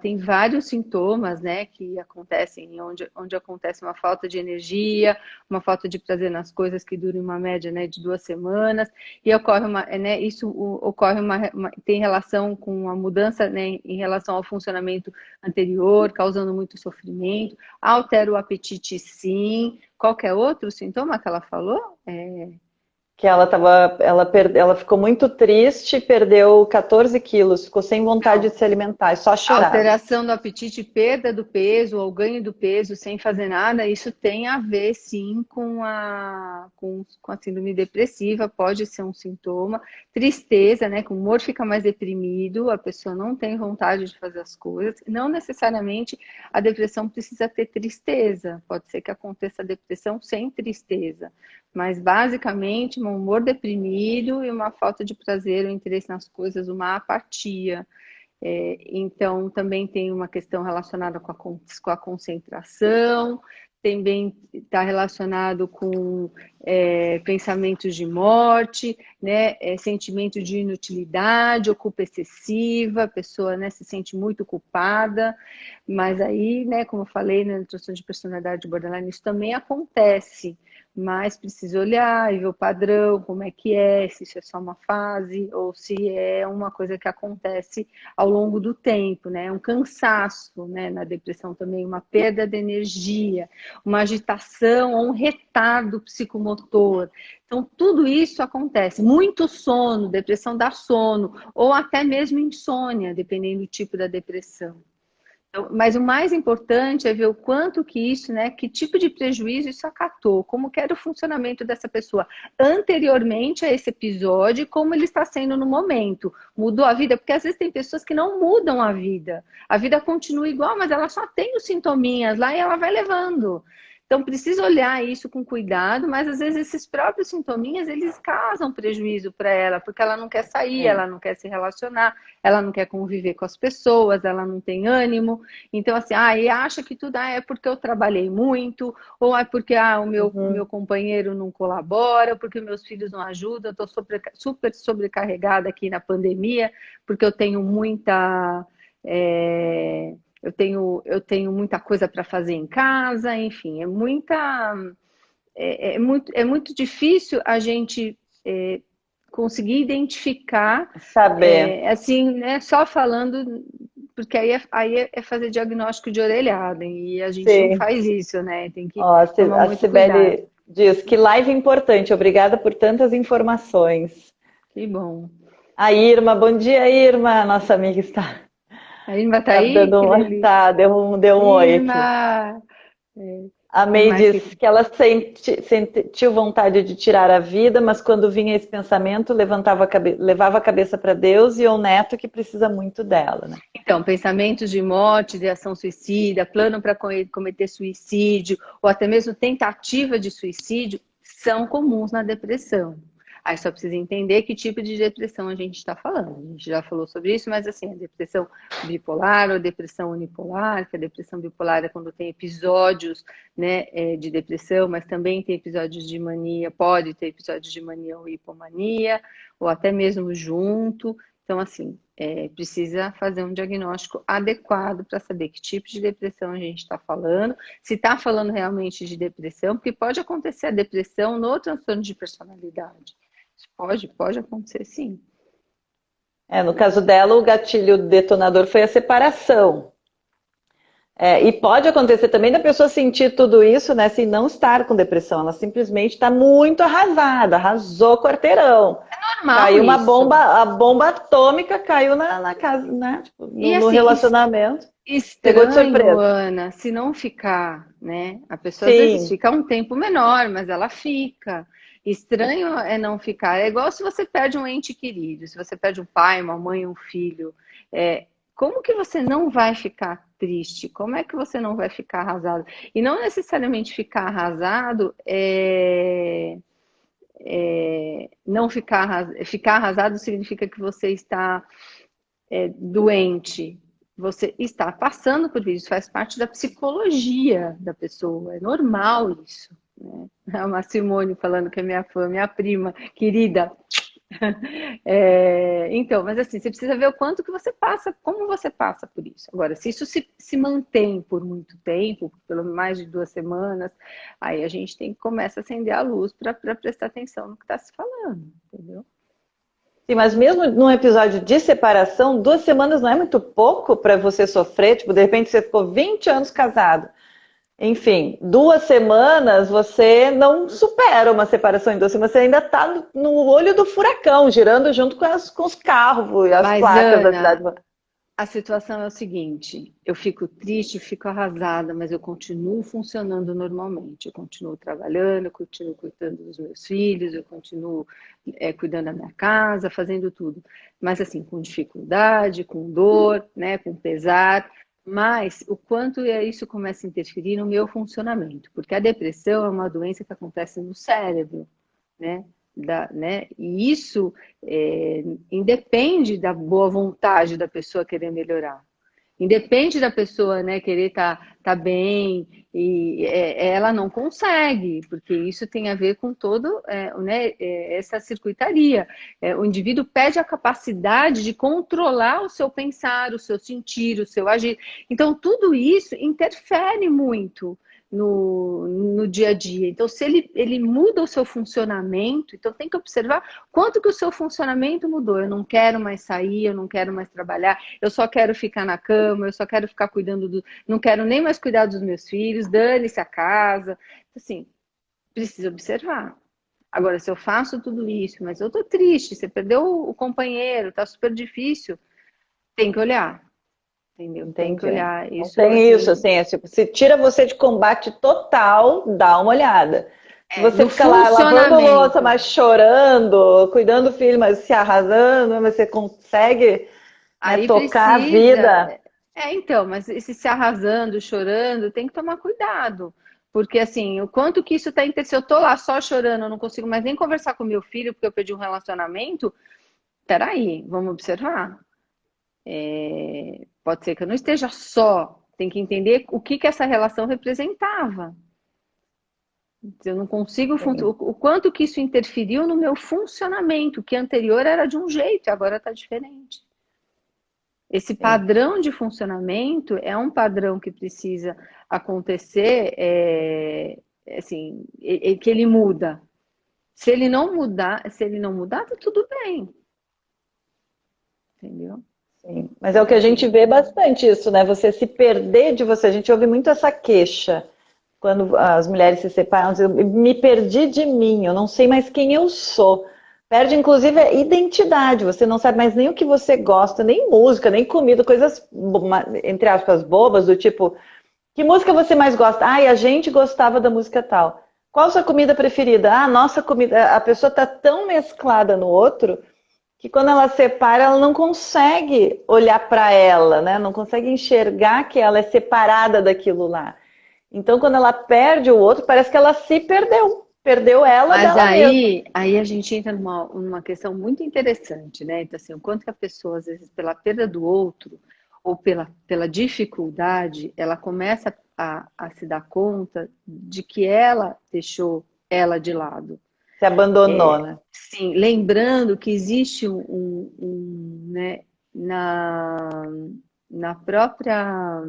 B: tem vários sintomas, né, que acontecem, onde acontece uma falta de energia, uma falta de prazer nas coisas que dura uma média, né, de 2 semanas, e ocorre tem relação com a mudança, né, em relação ao funcionamento anterior, causando muito sofrimento. Altera o apetite, sim. Qualquer outro sintoma que ela falou?
A: Que ela ficou muito triste, perdeu 14 quilos, ficou sem vontade de se alimentar, e só chorava.
B: Alteração do apetite, perda do peso ou ganho do peso sem fazer nada, isso tem a ver sim com a síndrome depressiva, pode ser um sintoma. Tristeza, né? Que o humor fica mais deprimido, a pessoa não tem vontade de fazer as coisas. Não necessariamente a depressão precisa ter tristeza, pode ser que aconteça a depressão sem tristeza, mas basicamente um humor deprimido e uma falta de prazer ou interesse nas coisas, uma apatia. Então, também tem uma questão relacionada com a concentração, também está relacionado com pensamentos de morte, né, sentimento de inutilidade, ou culpa excessiva, a pessoa, né, se sente muito culpada, mas aí, né, como eu falei, na transtorno de personalidade borderline, isso também acontece, mas precisa olhar e ver o padrão, como se isso é só uma fase, ou se é uma coisa que acontece ao longo do tempo, né? Um cansaço, né? Na depressão também, uma perda de energia, uma agitação ou um retardo psicomotor. Então, tudo isso acontece. Muito sono, depressão dá sono, ou até mesmo insônia, dependendo do tipo da depressão. Mas o mais importante é ver o quanto que isso, né, que tipo de prejuízo isso acarretou, como que era o funcionamento dessa pessoa anteriormente a esse episódio e como ele está sendo no momento. Mudou a vida? Porque às vezes tem pessoas que não mudam a vida. A vida continua igual, mas ela só tem os sintominhas lá e ela vai levando. Então, precisa olhar isso com cuidado, mas às vezes esses próprios sintominhas, eles causam prejuízo para ela, porque ela não quer sair,
A: Sim.
B: ela não quer se relacionar, ela não quer conviver com as pessoas, ela não tem ânimo. Então, assim, e acha que tudo é porque eu trabalhei muito, ou é porque o meu
A: Uhum.
B: companheiro não colabora, porque meus filhos não ajudam, eu estou super sobrecarregada aqui na pandemia, porque eu tenho muita. é, eu tenho muita coisa para fazer em casa, enfim, é muito difícil a gente conseguir identificar,
A: Saber.
B: assim, né, só falando, porque aí é fazer diagnóstico de orelhada, e a gente não
A: Sim.
B: faz isso, né? Tem que
A: Ó,
B: tomar
A: a
B: muito cuidado.
A: Cibele diz que live importante, obrigada por tantas informações.
B: Que bom.
A: A Irma, bom dia, Irma, nossa amiga está,
B: A Irma tá
A: tá
B: aí?
A: dando
B: Que
A: uma,
B: delícia.
A: tá, deu um oi aqui.
B: Irma!
A: A
B: Que
A: May
B: mais
A: diz
B: que...
A: que ela sentiu vontade de tirar a vida, mas quando vinha esse pensamento, levava a cabeça para Deus e o neto que precisa muito dela, né?
B: Então, pensamentos de morte, de ação suicida, plano para cometer suicídio, ou até mesmo tentativa de suicídio, são comuns na depressão. Aí só precisa entender que tipo de depressão a gente está falando. A gente já falou sobre isso, mas assim, a depressão bipolar ou depressão unipolar, que a depressão bipolar é quando tem episódios, né, de depressão, mas também tem episódios de mania, pode ter episódios de mania ou hipomania, ou até mesmo junto. Então, assim, precisa fazer um diagnóstico adequado para saber que tipo de depressão a gente está falando, se está falando realmente de depressão, porque pode acontecer a depressão no transtorno de personalidade. Isso pode acontecer sim.
A: No caso dela, o gatilho detonador foi a separação. E pode acontecer também da pessoa sentir tudo isso, né, sem não estar com depressão. Ela simplesmente está muito arrasada, arrasou o quarteirão.
B: Normal
A: Caiu uma bomba,
B: isso.
A: a bomba atômica caiu na casa, né? Tipo,
B: E
A: no
B: assim,
A: relacionamento. Pegou de
B: estranho,
A: surpresa.
B: Ana, se não ficar, né? A pessoa às vezes
A: Sim,
B: fica um tempo menor, mas ela fica. Estranho é não ficar. É igual se você perde um ente querido, se você perde um pai, uma mãe, um filho. Como que você não vai ficar triste? Como é que você não vai ficar arrasado? E não necessariamente ficar arrasado não ficar arrasado significa que você está doente, você está passando por isso, faz parte da psicologia da pessoa, é normal isso. Né? É uma Simone falando que é minha fã, minha prima, querida. Então, mas assim, você precisa ver o quanto que você passa, como você passa por isso. Agora, se isso se mantém por muito tempo, pelo mais de 2 semanas, aí a gente tem que começar a acender a luz para prestar atenção no que está se falando, entendeu?
A: sim, mas mesmo num episódio de separação, 2 semanas não é muito pouco para você sofrer. Tipo, de repente você ficou 20 anos casado. Enfim, 2 semanas você não supera uma separação em 2 semanas, você ainda está no olho do furacão, girando junto com os carros e as
B: Mas,
A: placas da cidade.
B: Ana, a situação é o seguinte: eu fico triste, eu fico arrasada, mas eu continuo funcionando normalmente. Eu continuo trabalhando, eu continuo cuidando dos meus filhos, eu continuo cuidando da minha casa, fazendo tudo. Mas assim, com dificuldade, com dor, né, com pesar. Mas o quanto isso começa a interferir no meu funcionamento? Porque a depressão é uma doença que acontece no cérebro, né? Né? E isso independe da boa vontade da pessoa querer melhorar. Independe da pessoa, né, querer tá bem e ela não consegue, porque isso tem a ver com todo, né, essa circuitaria. O indivíduo perde a capacidade de controlar o seu pensar, o seu sentir, o seu agir. Então, tudo isso interfere muito no dia a dia. Então, se ele muda o seu funcionamento, então tem que observar quanto que o seu funcionamento mudou. Eu não quero mais sair, eu não quero mais trabalhar, eu só quero ficar na cama, eu só quero ficar cuidando não quero nem mais cuidar dos meus filhos, dane-se a casa. Assim, precisa observar. Agora, se eu faço tudo isso, mas eu tô triste, você perdeu o companheiro, tá super difícil, tem que olhar. entendeu? Tem que
A: Entendi.
B: olhar
A: Não
B: isso
A: tem isso,
B: assim,
A: assim, é tipo, se tira você de combate total, dá uma olhada. Se você
B: no
A: fica lá lavando louça,
B: funcionamento.
A: mas chorando, cuidando do filho, mas se arrasando, mas você consegue, né,
B: Aí
A: tocar a
B: precisa.
A: vida.
B: Então, mas esse se arrasando, chorando, tem que tomar cuidado. Porque, assim, o quanto que isso tá. Se eu tô lá só chorando, eu não consigo mais nem conversar com meu filho porque eu perdi um relacionamento, peraí, vamos observar. Pode ser que eu não esteja só. Tem que entender o que que essa relação representava. Eu não consigo.
A: Sim,
B: O quanto que isso interferiu no meu funcionamento, que anterior era de um jeito e agora está diferente. Esse
A: sim.
B: padrão de funcionamento é um padrão que precisa acontecer, assim, que ele muda. Se ele não mudar, tá tudo bem, entendeu?
A: Sim, mas é o que a gente
B: É,
A: vê bastante isso, né? Você se perder de você. A gente ouve muito essa queixa quando as mulheres se separam. Eu me perdi de mim, eu não sei mais quem eu sou. Perde, inclusive, a identidade. Você não sabe mais nem o que você gosta, nem música, nem comida, coisas, entre aspas, bobas, do tipo, que música você mais gosta? Ai, a gente gostava da música tal. Qual a sua comida preferida? Ah, nossa comida. A pessoa está tão mesclada no outro que quando ela separa, ela não consegue olhar para ela, né? Não consegue enxergar que ela é separada daquilo lá. Então, quando ela perde o outro, parece que ela se perdeu. Perdeu ela
B: mas
A: dela mesma.
B: aí a gente entra numa questão muito interessante, né? Então, assim, o quanto que a pessoa, às vezes, pela perda do outro, ou pela dificuldade, ela começa a se dar conta de que ela deixou ela de lado.
A: Se abandonou, né?
B: Sim, lembrando que existe né, na própria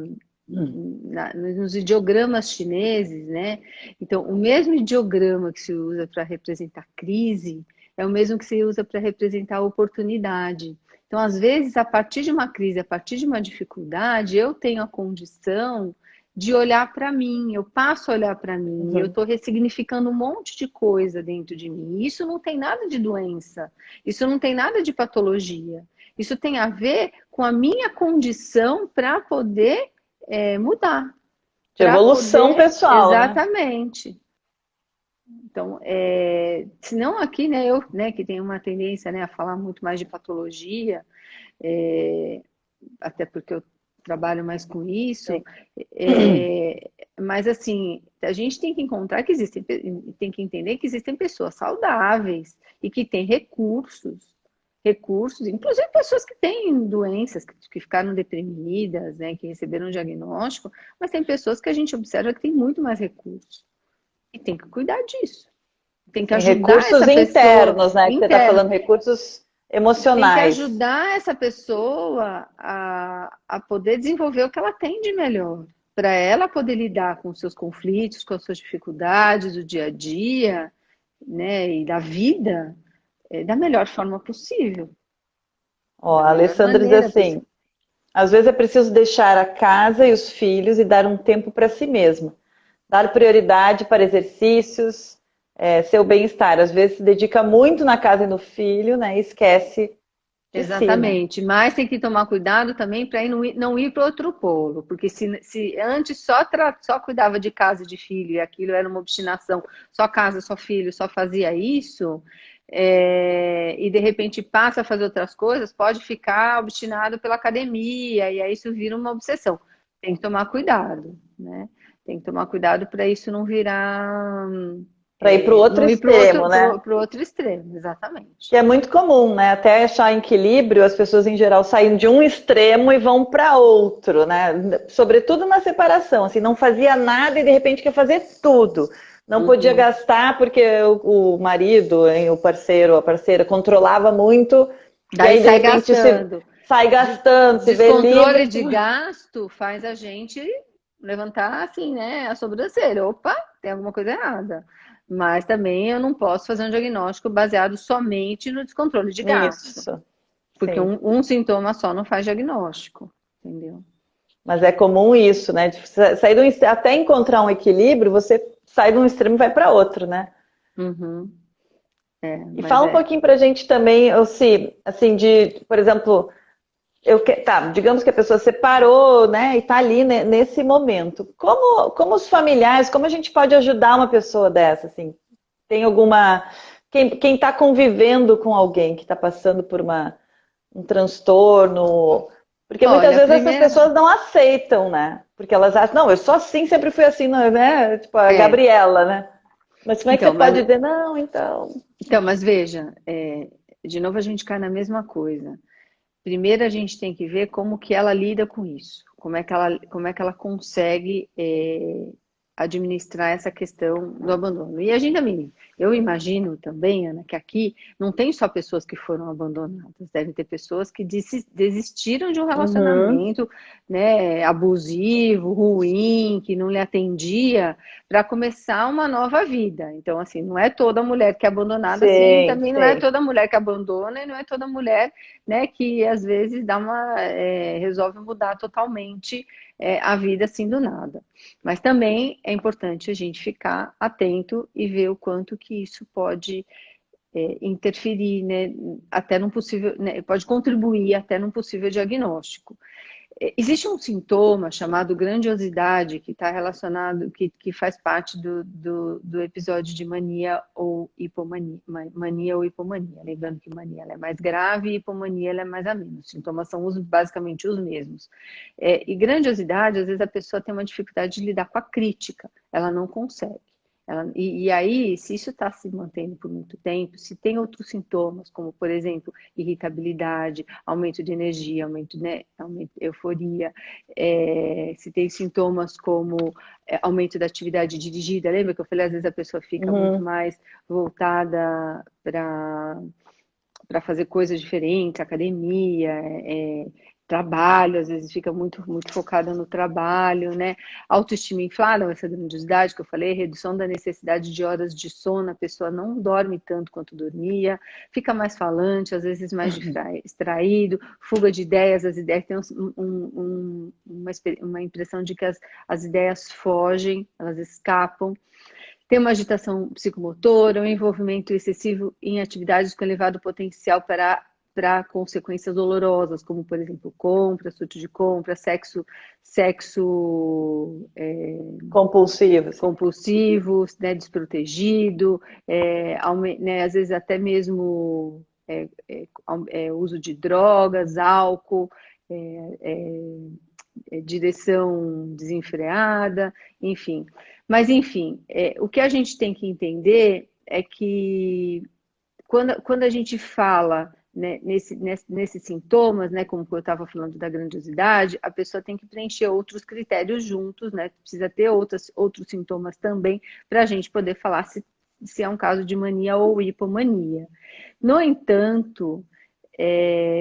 B: nos ideogramas chineses, né? Então, o mesmo ideograma que se usa para representar crise é o mesmo que se usa para representar oportunidade. Então, às vezes, a partir de uma crise, a partir de uma dificuldade, eu tenho a condição de olhar para mim, eu passo a olhar para mim, eu
A: Uhum.
B: estou ressignificando um monte de coisa dentro de mim. Isso não tem nada de doença, isso não tem nada de patologia. Isso tem a ver com a minha condição para poder mudar,
A: De
B: para
A: evolução
B: poder.
A: pessoal, né?
B: Exatamente. Então, se não aqui, né, eu, né, que tenho uma tendência, né, a falar muito mais de patologia, é, até porque eu trabalho mais com isso,
A: Sim.
B: mas assim, a gente tem que encontrar que existem, tem que entender que existem pessoas saudáveis e que têm recursos, inclusive pessoas que têm doenças, que ficaram deprimidas, né, que receberam um diagnóstico, mas tem pessoas que a gente observa que têm muito mais recursos e tem que cuidar disso. Tem que
A: Sim,
B: ajudar
A: recursos
B: essa pessoa
A: internos, né? Que você está
B: interna,
A: falando, recursos
B: tem que
A: emocionais.
B: ajudar essa pessoa a poder desenvolver o que ela tem de melhor, para ela poder lidar com os seus conflitos, com as suas dificuldades do dia a dia, né, e da vida, da melhor forma possível,
A: Ó,
B: da
A: a
B: melhor
A: Alessandra diz
B: maneira
A: assim:
B: possível.
A: às vezes é preciso deixar a casa e os filhos e dar um tempo para si mesmo. Dar prioridade para exercícios, seu bem-estar. Às vezes se dedica muito na casa e no filho, né? E esquece de si, né?
B: Exatamente, mas tem que tomar cuidado também para não ir para outro polo, porque se antes só cuidava de casa e de filho e aquilo era uma obstinação, só casa, só filho, só fazia isso, e de repente passa a fazer outras coisas, pode ficar obstinado pela academia, e aí isso vira uma obsessão. Tem que tomar cuidado, né? Tem que tomar cuidado para isso não virar,
A: Para ir para o outro
B: não ir
A: extremo, né?
B: pro outro extremo, exatamente.
A: Que é muito comum, né? Até achar equilíbrio, as pessoas em geral saem de um extremo e vão para outro, né? Sobretudo na separação, assim, não fazia nada e de repente quer fazer tudo. Não podia
B: Uhum.
A: gastar porque o marido, o parceiro, a parceira controlava muito e
B: Daí
A: aí de
B: sai
A: repente se
B: gastando.
A: sai gastando, se vê livre.
B: Descontrole de gasto faz a gente levantar assim, né, a sobrancelha. Opa, tem alguma coisa errada. Mas também eu não posso fazer um diagnóstico baseado somente no descontrole de gasto.
A: Isso,
B: Porque
A: sim.
B: um sintoma só não faz diagnóstico. Entendeu?
A: Mas é comum isso, né? De sair até encontrar um equilíbrio, você sai de um extremo e vai para outro, né?
B: Uhum.
A: E
B: Mas
A: fala um pouquinho para a gente também, assim, de, por exemplo, Tá, digamos que a pessoa separou, né, e tá ali nesse momento. Como os familiares, como a gente pode ajudar uma pessoa dessa, assim? Tem alguma... Quem está convivendo com alguém que está passando por um transtorno... Porque muitas
B: Olha,
A: vezes essas
B: primeiro,
A: pessoas não aceitam, né? Porque elas acham, não, eu sou assim, sempre fui assim, não, né? Tipo a
B: é,
A: Gabriela, né? Mas como é que você
B: então,
A: pode
B: mas,
A: dizer, não, então...
B: mas veja, de novo a gente cai na mesma coisa. Primeiro a gente tem que ver como que ela lida com isso, como é que ela consegue administrar essa questão do abandono. E a gente também, eu imagino também, Ana, que aqui não tem só pessoas que foram abandonadas, deve ter pessoas que desistiram de um
A: Uhum.
B: relacionamento, né, abusivo, ruim, que não lhe atendia, para começar uma nova vida. Então, assim, não é toda mulher que é abandonada assim,
A: Sim,
B: também não é
A: sei.
B: toda mulher que abandona e não é toda mulher, né, que às vezes resolve mudar totalmente a vida assim do nada. Mas também é importante a gente ficar atento e ver o quanto que isso pode interferir, né, até num possível, né, pode contribuir até num possível diagnóstico. Existe um sintoma chamado grandiosidade que está relacionado, que faz parte do episódio de mania ou hipomania, mania ou hipomania. Lembrando que mania ela é mais grave e hipomania ela é mais amena. Os sintomas são basicamente os mesmos. E grandiosidade, às vezes a pessoa tem uma dificuldade de lidar com a crítica, ela não consegue. E aí, se isso está se mantendo por muito tempo, se tem outros sintomas, como, por exemplo, irritabilidade, aumento de energia, aumento de euforia, se tem sintomas como aumento da atividade dirigida, lembra que eu falei, às vezes a pessoa fica muito
A: Uhum.
B: mais voltada para fazer coisas diferentes, academia, trabalho, às vezes fica muito focada no trabalho, né? Autoestima inflada, essa grandiosidade que eu falei, redução da necessidade de horas de sono, a pessoa não dorme tanto quanto dormia, fica mais falante, às vezes mais distraído, fuga de ideias, as ideias têm uma impressão de que as ideias fogem, elas escapam. Tem uma agitação psicomotora, um envolvimento excessivo em atividades com elevado potencial para consequências dolorosas, como, por exemplo, compra, surto de compra, sexo
A: Compulsivo, assim.
B: compulsivo, né, desprotegido, né, às vezes até mesmo uso de drogas, álcool, direção desenfreada, enfim. Mas, enfim, o que a gente tem que entender é que quando a gente fala, né, nesses sintomas, né, como eu estava falando da grandiosidade, a pessoa tem que preencher outros critérios juntos, né, precisa ter outros sintomas também para a gente poder falar se é um caso de mania ou hipomania. No entanto,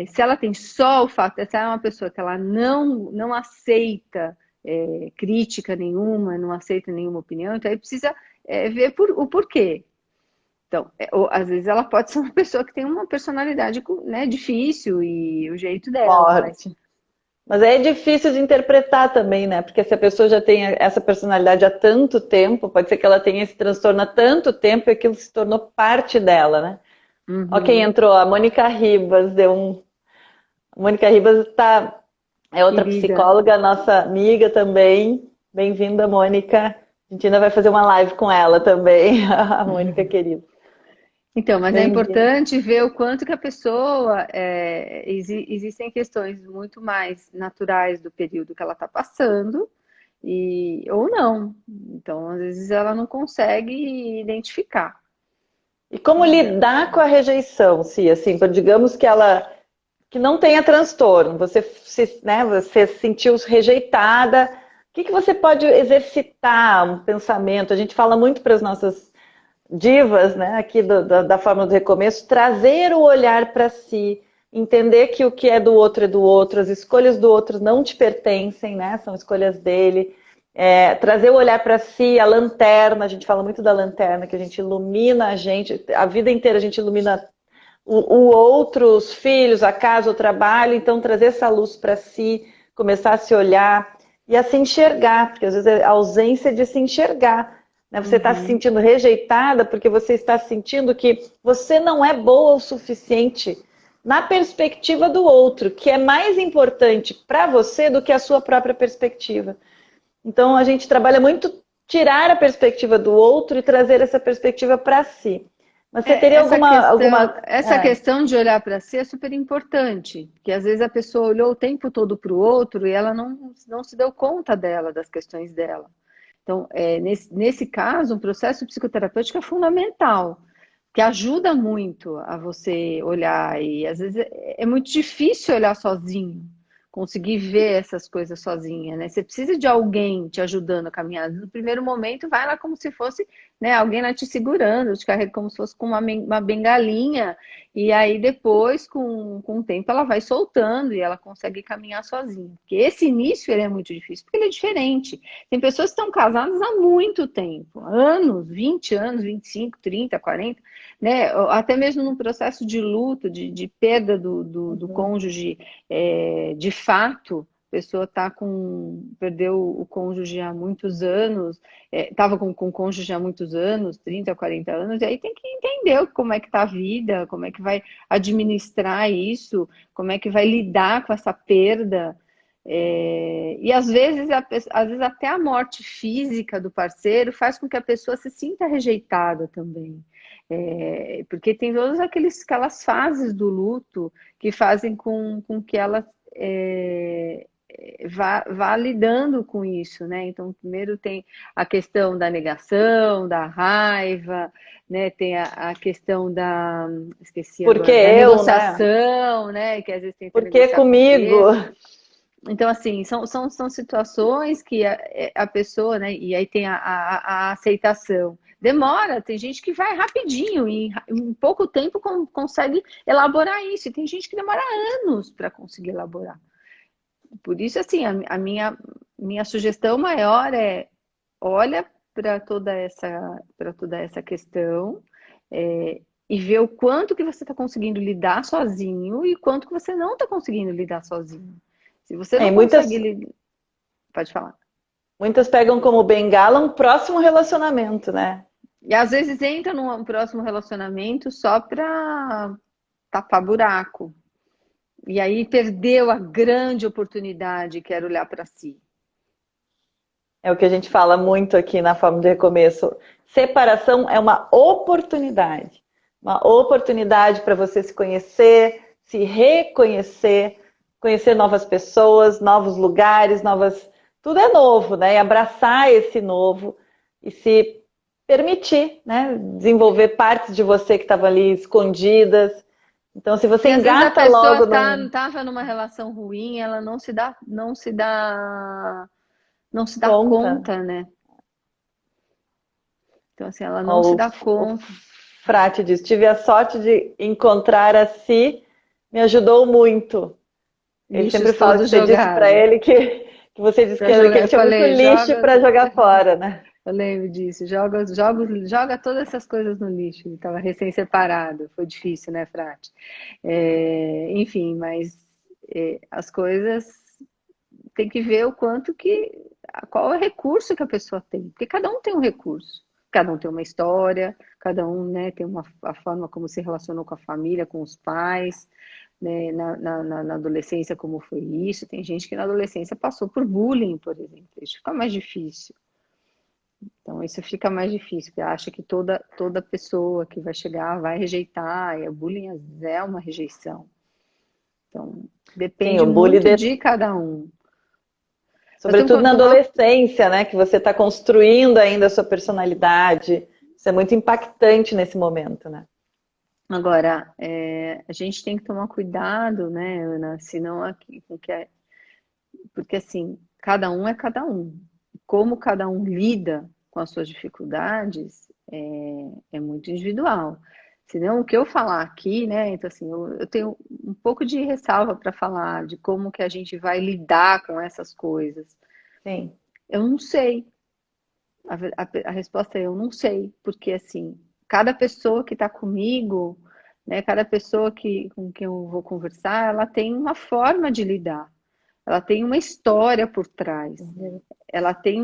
B: se ela tem só o fato de ser uma pessoa que ela não aceita crítica nenhuma, não aceita nenhuma opinião, então aí precisa ver o porquê. Então, às vezes ela pode ser uma pessoa que tem uma personalidade, né, difícil e o jeito dela, mas
A: Forte. Mas é difícil de interpretar também, né? Porque se a pessoa já tem essa personalidade há tanto tempo, pode ser que ela tenha esse transtorno há tanto tempo e aquilo se tornou parte dela, né? Ó, quem
B: uhum,
A: entrou, a Mônica Ribas A Mônica Ribas é outra
B: querida.
A: psicóloga, nossa amiga também. Bem-vinda, Mônica. A gente ainda vai fazer uma live com ela também, a Mônica querida.
B: Então, mas é
A: Bem-vinda.
B: importante ver o quanto que a pessoa, existem questões muito mais naturais do período que ela está passando, ou não. Então, às vezes ela não consegue identificar.
A: E como
B: Né?
A: lidar com a rejeição, se assim, digamos que ela que não tenha transtorno, você se sentiu rejeitada, o que você pode exercitar um pensamento? A gente fala muito para as nossas divas, né, aqui da forma do recomeço, trazer o olhar para si, entender que o que é do outro, as escolhas do outro não te pertencem, né, são escolhas dele. Trazer o olhar para si, a lanterna, a gente fala muito da lanterna, que a gente ilumina a vida inteira a gente ilumina o outro, os filhos, a casa, o trabalho, então trazer essa luz para si, começar a se olhar e a se enxergar, porque às vezes é a ausência de se enxergar. Né? Você está se
B: Uhum,
A: sentindo rejeitada porque você está sentindo que você não é boa o suficiente na perspectiva do outro, que é mais importante para você do que a sua própria perspectiva. Então, a gente trabalha muito tirar a perspectiva do outro e trazer essa perspectiva para si. Mas você teria
B: essa questão de olhar para si é super importante, porque às vezes a pessoa olhou o tempo todo para o outro e ela não se deu conta dela, das questões dela. Então, nesse caso, um processo psicoterapêutico é fundamental, que ajuda muito a você olhar, e às vezes é muito difícil olhar sozinho, conseguir ver essas coisas sozinha, né? Você precisa de alguém te ajudando a caminhar. No primeiro momento, vai lá como se fosse, né, alguém lá te segurando, te carrega como se fosse com uma bengalinha, e aí depois, com o tempo, ela vai soltando e ela consegue caminhar sozinha. Porque esse início ele é muito difícil, porque ele é diferente. Tem pessoas que estão casadas há muito tempo, anos, 20 anos, 25, 30, 40, né? Até mesmo num processo de luto, de perda do cônjuge, de fato, a pessoa perdeu o cônjuge há muitos anos, estava com o cônjuge há muitos anos, 30, 40 anos, e aí tem que entender como é que está a vida, como é que vai administrar isso, como é que vai lidar com essa perda. E às vezes até a morte física do parceiro faz com que a pessoa se sinta rejeitada também. Porque tem todas aquelas fases do luto que fazem com que ela vá lidando com isso, né? Então, primeiro tem a questão da negação, da raiva, né? Tem a questão esqueci
A: porque
B: agora, da
A: eu, né?
B: negociação, né? Que às vezes tenta
A: Porque
B: negociar com o
A: comigo.
B: então, assim, são situações que a pessoa, né? E aí tem a aceitação. Demora, tem gente que vai rapidinho, e em pouco tempo consegue elaborar isso. E tem gente que demora anos para conseguir elaborar. Por isso, assim, a minha sugestão maior olha para toda essa questão, e ver o quanto que você está conseguindo lidar sozinho e quanto que você não está conseguindo lidar sozinho. Se você não consegue lidar... Pode falar.
A: Muitas pegam como bengala um próximo relacionamento, né?
B: E às vezes entra num próximo relacionamento só para tapar buraco. E aí perdeu a grande oportunidade que era olhar para si.
A: É o que a gente fala muito aqui na Forma do Recomeço. Separação é uma oportunidade. Uma oportunidade para você se conhecer, se reconhecer, conhecer novas pessoas, novos lugares, tudo é novo, né? E abraçar esse novo e se permitir, né? Desenvolver partes de você que estavam ali escondidas. Então, se você
B: às vezes a
A: engata
B: pessoa
A: logo
B: estava numa relação ruim, ela não se dá
A: conta.
B: conta, né? Então, assim, ela não se
A: O,
B: dá
A: o
B: conta.
A: Frate diz: tive a sorte de encontrar a Si, me ajudou muito. Ele sempre
B: Lixos
A: fala que
B: todos
A: você disse para
B: jogados.
A: ele que você disse que
B: Para jogar,
A: ele
B: eu
A: tinha muito
B: falei,
A: lixo
B: joga,
A: para jogar fora, né?
B: eu lembro disso, joga todas essas coisas no lixo. Ele estava recém-separado, foi difícil, né, Frate? Enfim, mas as coisas tem que ver o quanto qual é o recurso que a pessoa tem, porque cada um tem um recurso, cada um tem uma história, cada um, né, tem a forma como se relacionou com a família, com os pais, né, na adolescência como foi isso. Tem gente que na adolescência passou por bullying, por exemplo, isso fica mais difícil. Então isso fica mais difícil, porque acha que toda pessoa que vai chegar vai rejeitar, e o bullying às vezes é uma rejeição. Então
A: Sim,
B: depende
A: o bullying,
B: muito de cada um. Nós temos
A: sobretudo na
B: uma
A: adolescência, né? Que você está construindo ainda a sua personalidade. Isso é muito impactante nesse momento, né?
B: Agora, a gente tem que tomar cuidado, né, Ana? Senão porque assim, cada um é cada um. Como cada um lida com as suas dificuldades é muito individual. Senão, o que eu falar aqui, né? Então, assim, eu tenho um pouco de ressalva para falar de como que a gente vai lidar com essas coisas.
A: Sim.
B: Eu não sei. A resposta é eu não sei, porque assim, cada pessoa que está comigo, né, cada pessoa com quem eu vou conversar, ela tem uma forma de lidar, ela tem uma história por trás,
A: Uhum.
B: ela tem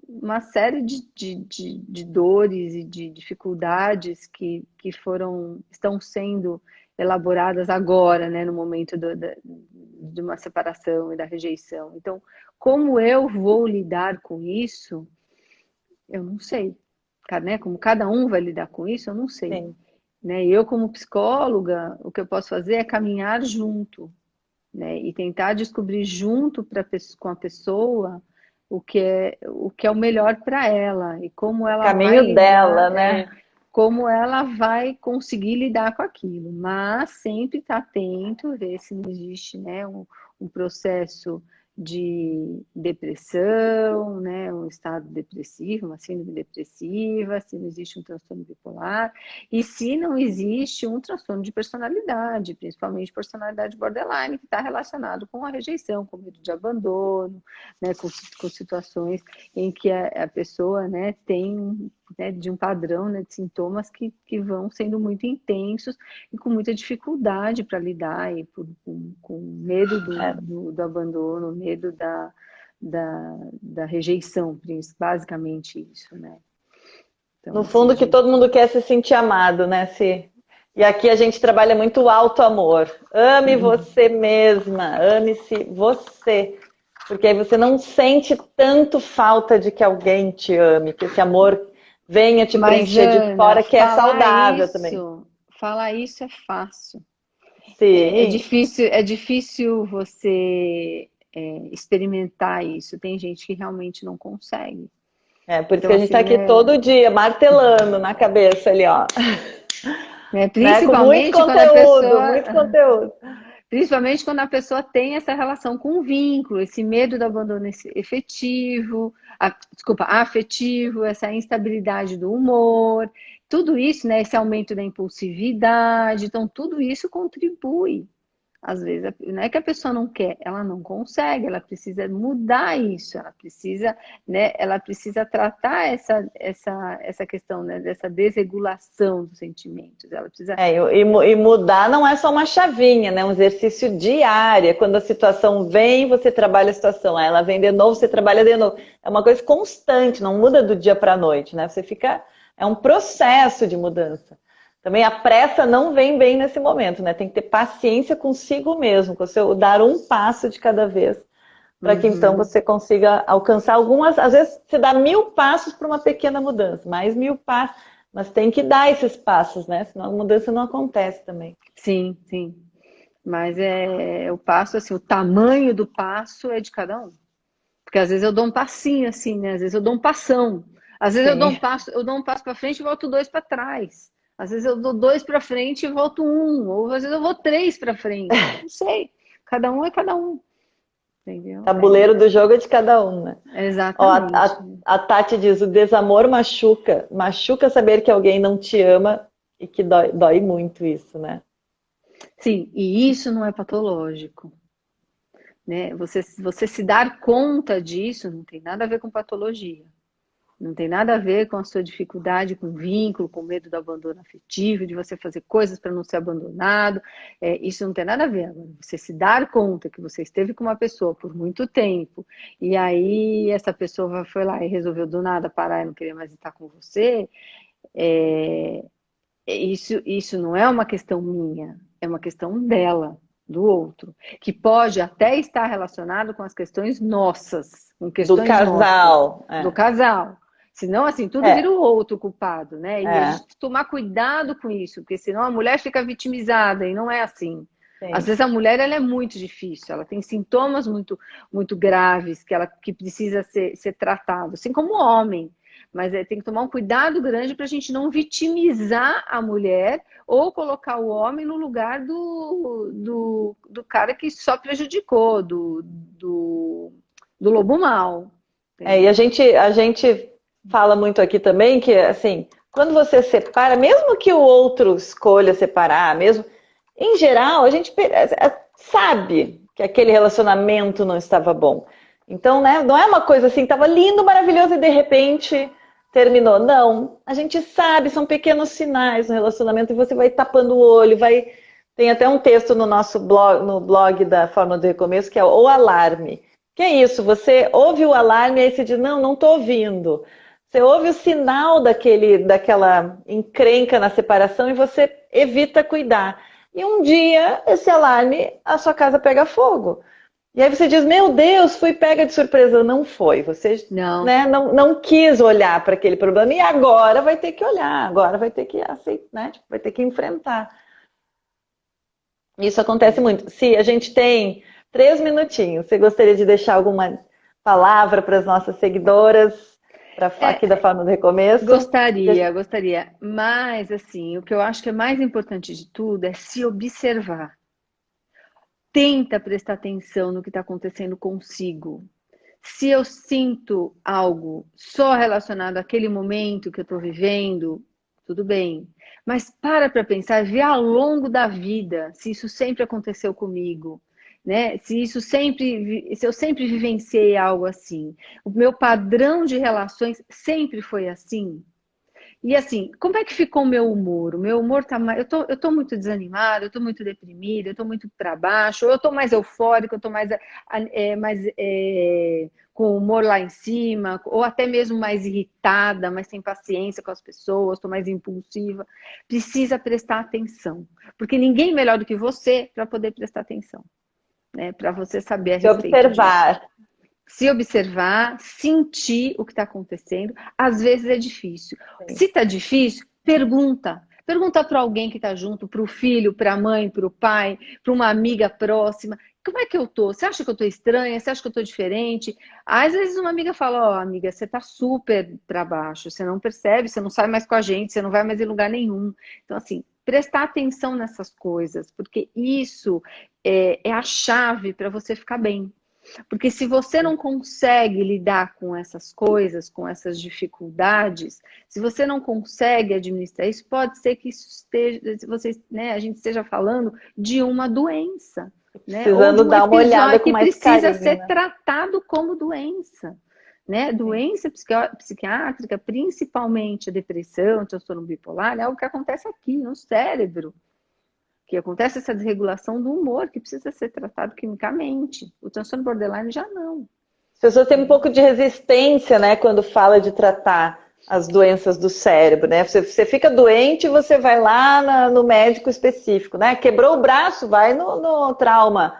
B: uma série de dores e de dificuldades que estão sendo elaboradas agora, né, no momento de uma separação e da rejeição. Então, como eu vou lidar com isso, eu não sei. Né? Como cada um vai lidar com isso, eu não sei.
A: Sim.
B: Né? Eu, como psicóloga, o que eu posso fazer é caminhar junto, né? E tentar descobrir junto com a pessoa o que é o melhor para ela e como ela vai
A: Caminho dela,
B: lidar,
A: né?
B: como ela vai conseguir lidar com aquilo. Mas sempre estar atento, ver se não existe, né, um processo de depressão, né, um estado depressivo, uma síndrome depressiva, se não existe um transtorno bipolar e se não existe um transtorno de personalidade, principalmente personalidade borderline, que está relacionado com a rejeição, com medo de abandono, né, com situações em que a pessoa, né, tem, né, de um padrão, né, de sintomas que vão sendo muito intensos e com muita dificuldade para lidar e com medo do abandono, medo da rejeição, basicamente isso, né? Então,
A: No
B: assim,
A: fundo, que todo mundo quer se sentir amado, né, Si? E aqui a gente trabalha muito o auto-amor. Ame você mesma, ame-se você. Porque aí você não sente tanto falta de que alguém te ame, que esse amor venha te
B: mas,
A: preencher de
B: Ana,
A: fora, que é saudável também.
B: falar isso é fácil.
A: Sim.
B: É difícil você experimentar isso. Tem gente que realmente não consegue.
A: É, por isso
B: Então,
A: que a gente está
B: assim,
A: aqui todo dia, martelando na cabeça ali, ó. Né? Com muito
B: principalmente quando a
A: conteúdo,
B: pessoa,
A: muito conteúdo.
B: principalmente quando a pessoa tem essa relação com o vínculo, esse medo do abandono efetivo, afetivo, essa instabilidade do humor, tudo isso, né, esse aumento da impulsividade, então tudo isso contribui. Às vezes, não é que a pessoa não quer, ela não consegue, ela precisa mudar isso, ela precisa, né, ela precisa tratar essa questão, né, dessa desregulação dos sentimentos. Ela precisa.
A: E mudar não é só uma chavinha, né? Um exercício diário. Quando a situação vem, você trabalha a situação. Aí ela vem de novo, você trabalha de novo. É uma coisa constante, não muda do dia para a noite, né? Você fica. É um processo de mudança. Também a pressa não vem bem nesse momento, né? Tem que ter paciência consigo mesmo, com o seu dar um passo de cada vez, para que então você consiga alcançar algumas. Às vezes você dá 1000 passos para uma pequena mudança, mais 1000 passos, mas tem que dar esses passos, né? Senão a mudança não acontece também.
B: Sim, sim. Mas o passo, assim, o tamanho do passo é de cada um. Porque às vezes eu dou um passinho assim, né? Às vezes eu dou um passão. Às vezes
A: Sim.
B: eu dou um passo para frente e volto 2 para trás. Às vezes eu dou 2 para frente e volto 1. Ou às vezes eu vou 3 para frente. Não sei. Cada um é cada um. Entendeu?
A: Tabuleiro do jogo é de cada um, né? Ó,
B: Exatamente.
A: a Tati diz, o desamor machuca. Machuca saber que alguém não te ama e que dói muito isso, né?
B: Sim, e isso não é patológico. Né? Você se dar conta disso não tem nada a ver com patologia. Não tem nada a ver com a sua dificuldade com vínculo, com medo do abandono afetivo, de você fazer coisas para não ser abandonado. Isso não tem nada a ver. Agora, você se dar conta que você esteve com uma pessoa por muito tempo e aí essa pessoa foi lá e resolveu do nada parar e não querer mais estar com você, isso não é uma questão minha, é uma questão dela, do outro, que pode até estar relacionado com as questões nossas, com
A: Do
B: questões nossas,
A: casal.
B: do casal. Senão, assim, tudo vira o outro culpado, né? E a gente tem que tomar cuidado com isso, porque senão a mulher fica vitimizada, e não é assim. Às
A: Sim.
B: vezes a mulher ela é muito difícil, ela tem sintomas muito, muito graves que precisa ser tratado, assim como o homem. Mas tem que tomar um cuidado grande para a gente não vitimizar a mulher ou colocar o homem no lugar do cara que só prejudicou, do lobo mau.
A: E a gente fala muito aqui também que, assim, quando você separa, mesmo que o outro escolha separar, mesmo, em geral, a gente sabe que aquele relacionamento não estava bom. Então, né, não é uma coisa assim, estava lindo, maravilhoso e de repente terminou. Não, a gente sabe, são pequenos sinais no relacionamento e você vai tapando o olho, vai. Tem até um texto no nosso blog, no blog da Fórmula do Recomeço, que é o alarme. Que é isso? Você ouve o alarme e aí você diz, não estou ouvindo. Você ouve o sinal daquela encrenca na separação e você evita cuidar. e um dia esse alarme, a sua casa pega fogo. E aí você diz, meu Deus, fui pega de surpresa. Não foi, você,
B: Não.
A: né, não quis olhar para aquele problema e agora vai ter que olhar, agora vai ter que aceitar, né, tipo, vai ter que enfrentar. Isso acontece muito. Se a gente tem 3 minutinhos, você gostaria de deixar alguma palavra para as nossas seguidoras, aqui da
B: É,
A: Forma do Recomeço?
B: gostaria. Mas, assim, o que eu acho que é mais importante de tudo é se observar. Tenta prestar atenção no que está acontecendo consigo. Se eu sinto algo só relacionado àquele momento que eu estou vivendo, tudo bem. Mas para pensar, ver ao longo da vida, se isso sempre aconteceu comigo, né? Se eu sempre vivenciei algo assim. O meu padrão de relações sempre foi assim. E assim, como é que ficou o meu humor? O meu humor tá mais. Eu tô muito desanimada, eu tô muito deprimida, eu tô muito para baixo, ou eu tô mais eufórica, eu tô com o humor lá em cima, ou até mesmo mais irritada, mais sem paciência com as pessoas, tô mais impulsiva. Precisa prestar atenção, porque ninguém melhor do que você para poder prestar atenção, né? Para você saber a
A: Se
B: respeito disso.
A: observar.
B: Se observar, sentir o que está acontecendo. Às vezes é difícil. Se está difícil, pergunta. Pergunta para alguém que está junto, para o filho, para a mãe, para o pai, para uma amiga próxima. Como é que eu tô? Você acha que eu tô estranha? Você acha que eu tô diferente? Às vezes uma amiga fala, ó, amiga, você tá super para baixo, você não percebe, você não sai mais com a gente, você não vai mais em lugar nenhum. Então, assim, prestar atenção nessas coisas, porque isso é a chave para você ficar bem. Porque se você não consegue lidar com essas coisas, com essas dificuldades, se você não consegue administrar isso, pode ser que isso esteja, se vocês, né, a gente esteja falando de uma doença, né? Ou de
A: Precisando
B: um
A: dar uma olhada
B: episódio
A: com
B: que
A: mais
B: precisa
A: carinho,
B: ser
A: né?
B: tratado como doença. Né?
A: Sim.
B: Doença psiquiátrica, principalmente a depressão, o transtorno bipolar, é algo que acontece aqui no cérebro, que acontece essa desregulação do humor, que precisa ser tratado quimicamente. O transtorno borderline já não.
A: As pessoas têm um pouco de resistência, né, quando fala de tratar as doenças do cérebro, né? Você fica doente e você vai lá no médico específico, né? Quebrou o braço, vai no trauma.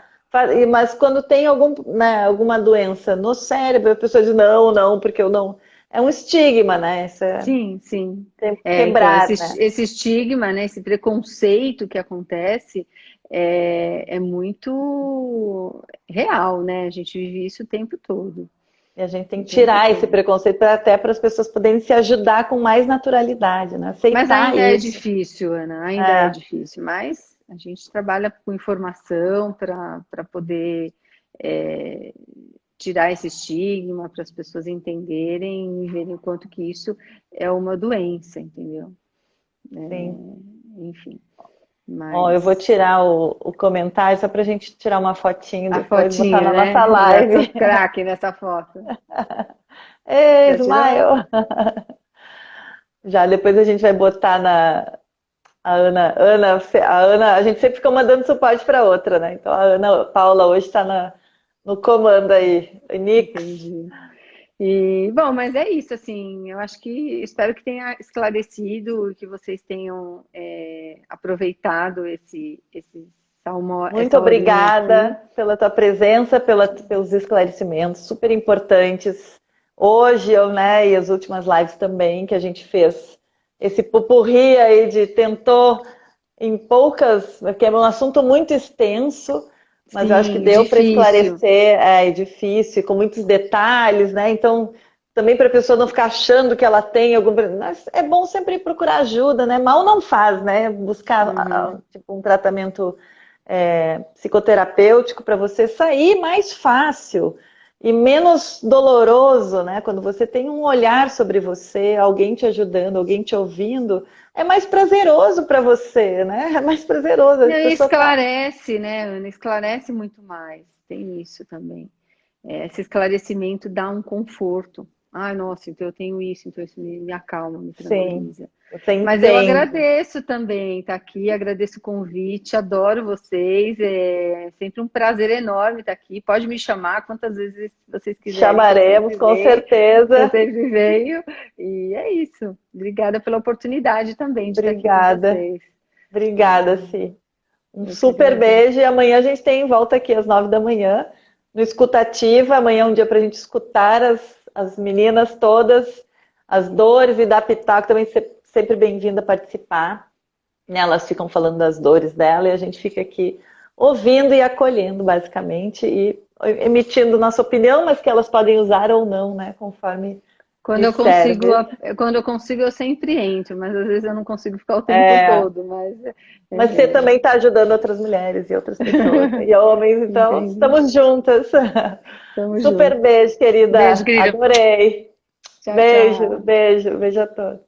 A: Mas quando tem né, alguma doença no cérebro, a pessoa diz, não, não, porque eu não... É um estigma, né? Isso
B: Sim, sim.
A: tem que
B: Então,
A: quebrar, né?
B: esse estigma, né, esse preconceito que acontece é muito real, né? A gente vive isso o tempo todo.
A: E a gente tem
B: O
A: que
B: tempo
A: tirar esse
B: todo.
A: preconceito até para as pessoas poderem se ajudar com mais naturalidade, né?
B: Mas
A: Aceitar
B: ainda é
A: isso.
B: difícil, Ana, ainda é
A: É,
B: difícil. Mas a gente trabalha com informação para poder é, tirar esse estigma, para as pessoas entenderem e verem o quanto que isso é uma doença, entendeu?
A: sim.
B: Enfim,
A: Ó, eu vou
B: mas
A: tirar o comentário só para a gente tirar uma fotinho
B: a
A: depois e botar
B: fotinha,
A: na
B: né?
A: nossa
B: Eu sou
A: live.
B: craque nessa foto.
A: Ei,
B: Já tirou?
A: Ismael! Já depois a gente vai botar a Ana, a gente sempre fica mandando suporte para outra, né? Então a Ana Paula hoje está no comando aí. Nix,
B: Entendi. E, bom, mas é isso, assim, eu acho que, espero que tenha esclarecido, que vocês tenham aproveitado
A: muito
B: essa horinha aqui.
A: obrigada pela tua presença, pelos esclarecimentos super importantes. Hoje, né, e as últimas lives também que a gente fez. Esse pupurri aí tentou em poucas, porque é um assunto muito extenso, mas eu acho que
B: Sim,
A: deu para
B: difícil.
A: esclarecer, é difícil, com muitos detalhes, né? Então, também para a pessoa não ficar achando que ela tem algum. Mas é bom sempre procurar ajuda, né? Mal não faz, né? Buscar
B: Uhum.
A: tipo, um tratamento psicoterapêutico para você sair mais fácil e menos doloroso, né? Quando você tem um olhar sobre você, alguém te ajudando, alguém te ouvindo, é mais prazeroso para você, né? É mais prazeroso. A
B: E
A: pessoa tá.
B: esclarece, né, Ana? Esclarece muito mais. Tem isso também. Esse esclarecimento dá um conforto. Ai, nossa, então eu tenho isso, então isso me acalma, me
A: Sim,
B: tranquiliza.
A: você
B: Mas eu
A: entende.
B: agradeço também estar aqui, agradeço o convite, adoro vocês, é sempre um prazer enorme estar aqui. Pode me chamar quantas vezes vocês quiserem, que
A: Chamaremos, com
B: eu
A: certeza.
B: sempre venho. E é isso. Obrigada pela oportunidade também de estar aqui com
A: Obrigada.
B: vocês.
A: Obrigada, Si. Um
B: Eu que
A: super
B: agradeço.
A: beijo e amanhã a gente tem volta aqui às 9 da manhã no Escutativa. Amanhã é um dia para a gente escutar as meninas todas, as dores e dar pitaco. Também sempre bem-vinda a participar. Né? Elas ficam falando das dores dela e a gente fica aqui ouvindo e acolhendo, basicamente, e emitindo nossa opinião, mas que elas podem usar ou não, né? Conforme
B: Quando
A: lhes
B: eu consigo,
A: serve.
B: quando eu consigo, eu sempre entro, mas às vezes eu não consigo ficar o tempo
A: É,
B: todo, mas
A: mas você
B: é,
A: também está ajudando outras mulheres e outras pessoas, né? E homens, então
B: entendi.
A: estamos juntas.
B: Tamo
A: Super
B: junto.
A: beijo,
B: Beijo,
A: querida.
B: querida.
A: Adorei.
B: Tchau,
A: Beijo,
B: tchau.
A: beijo, beijo a todos.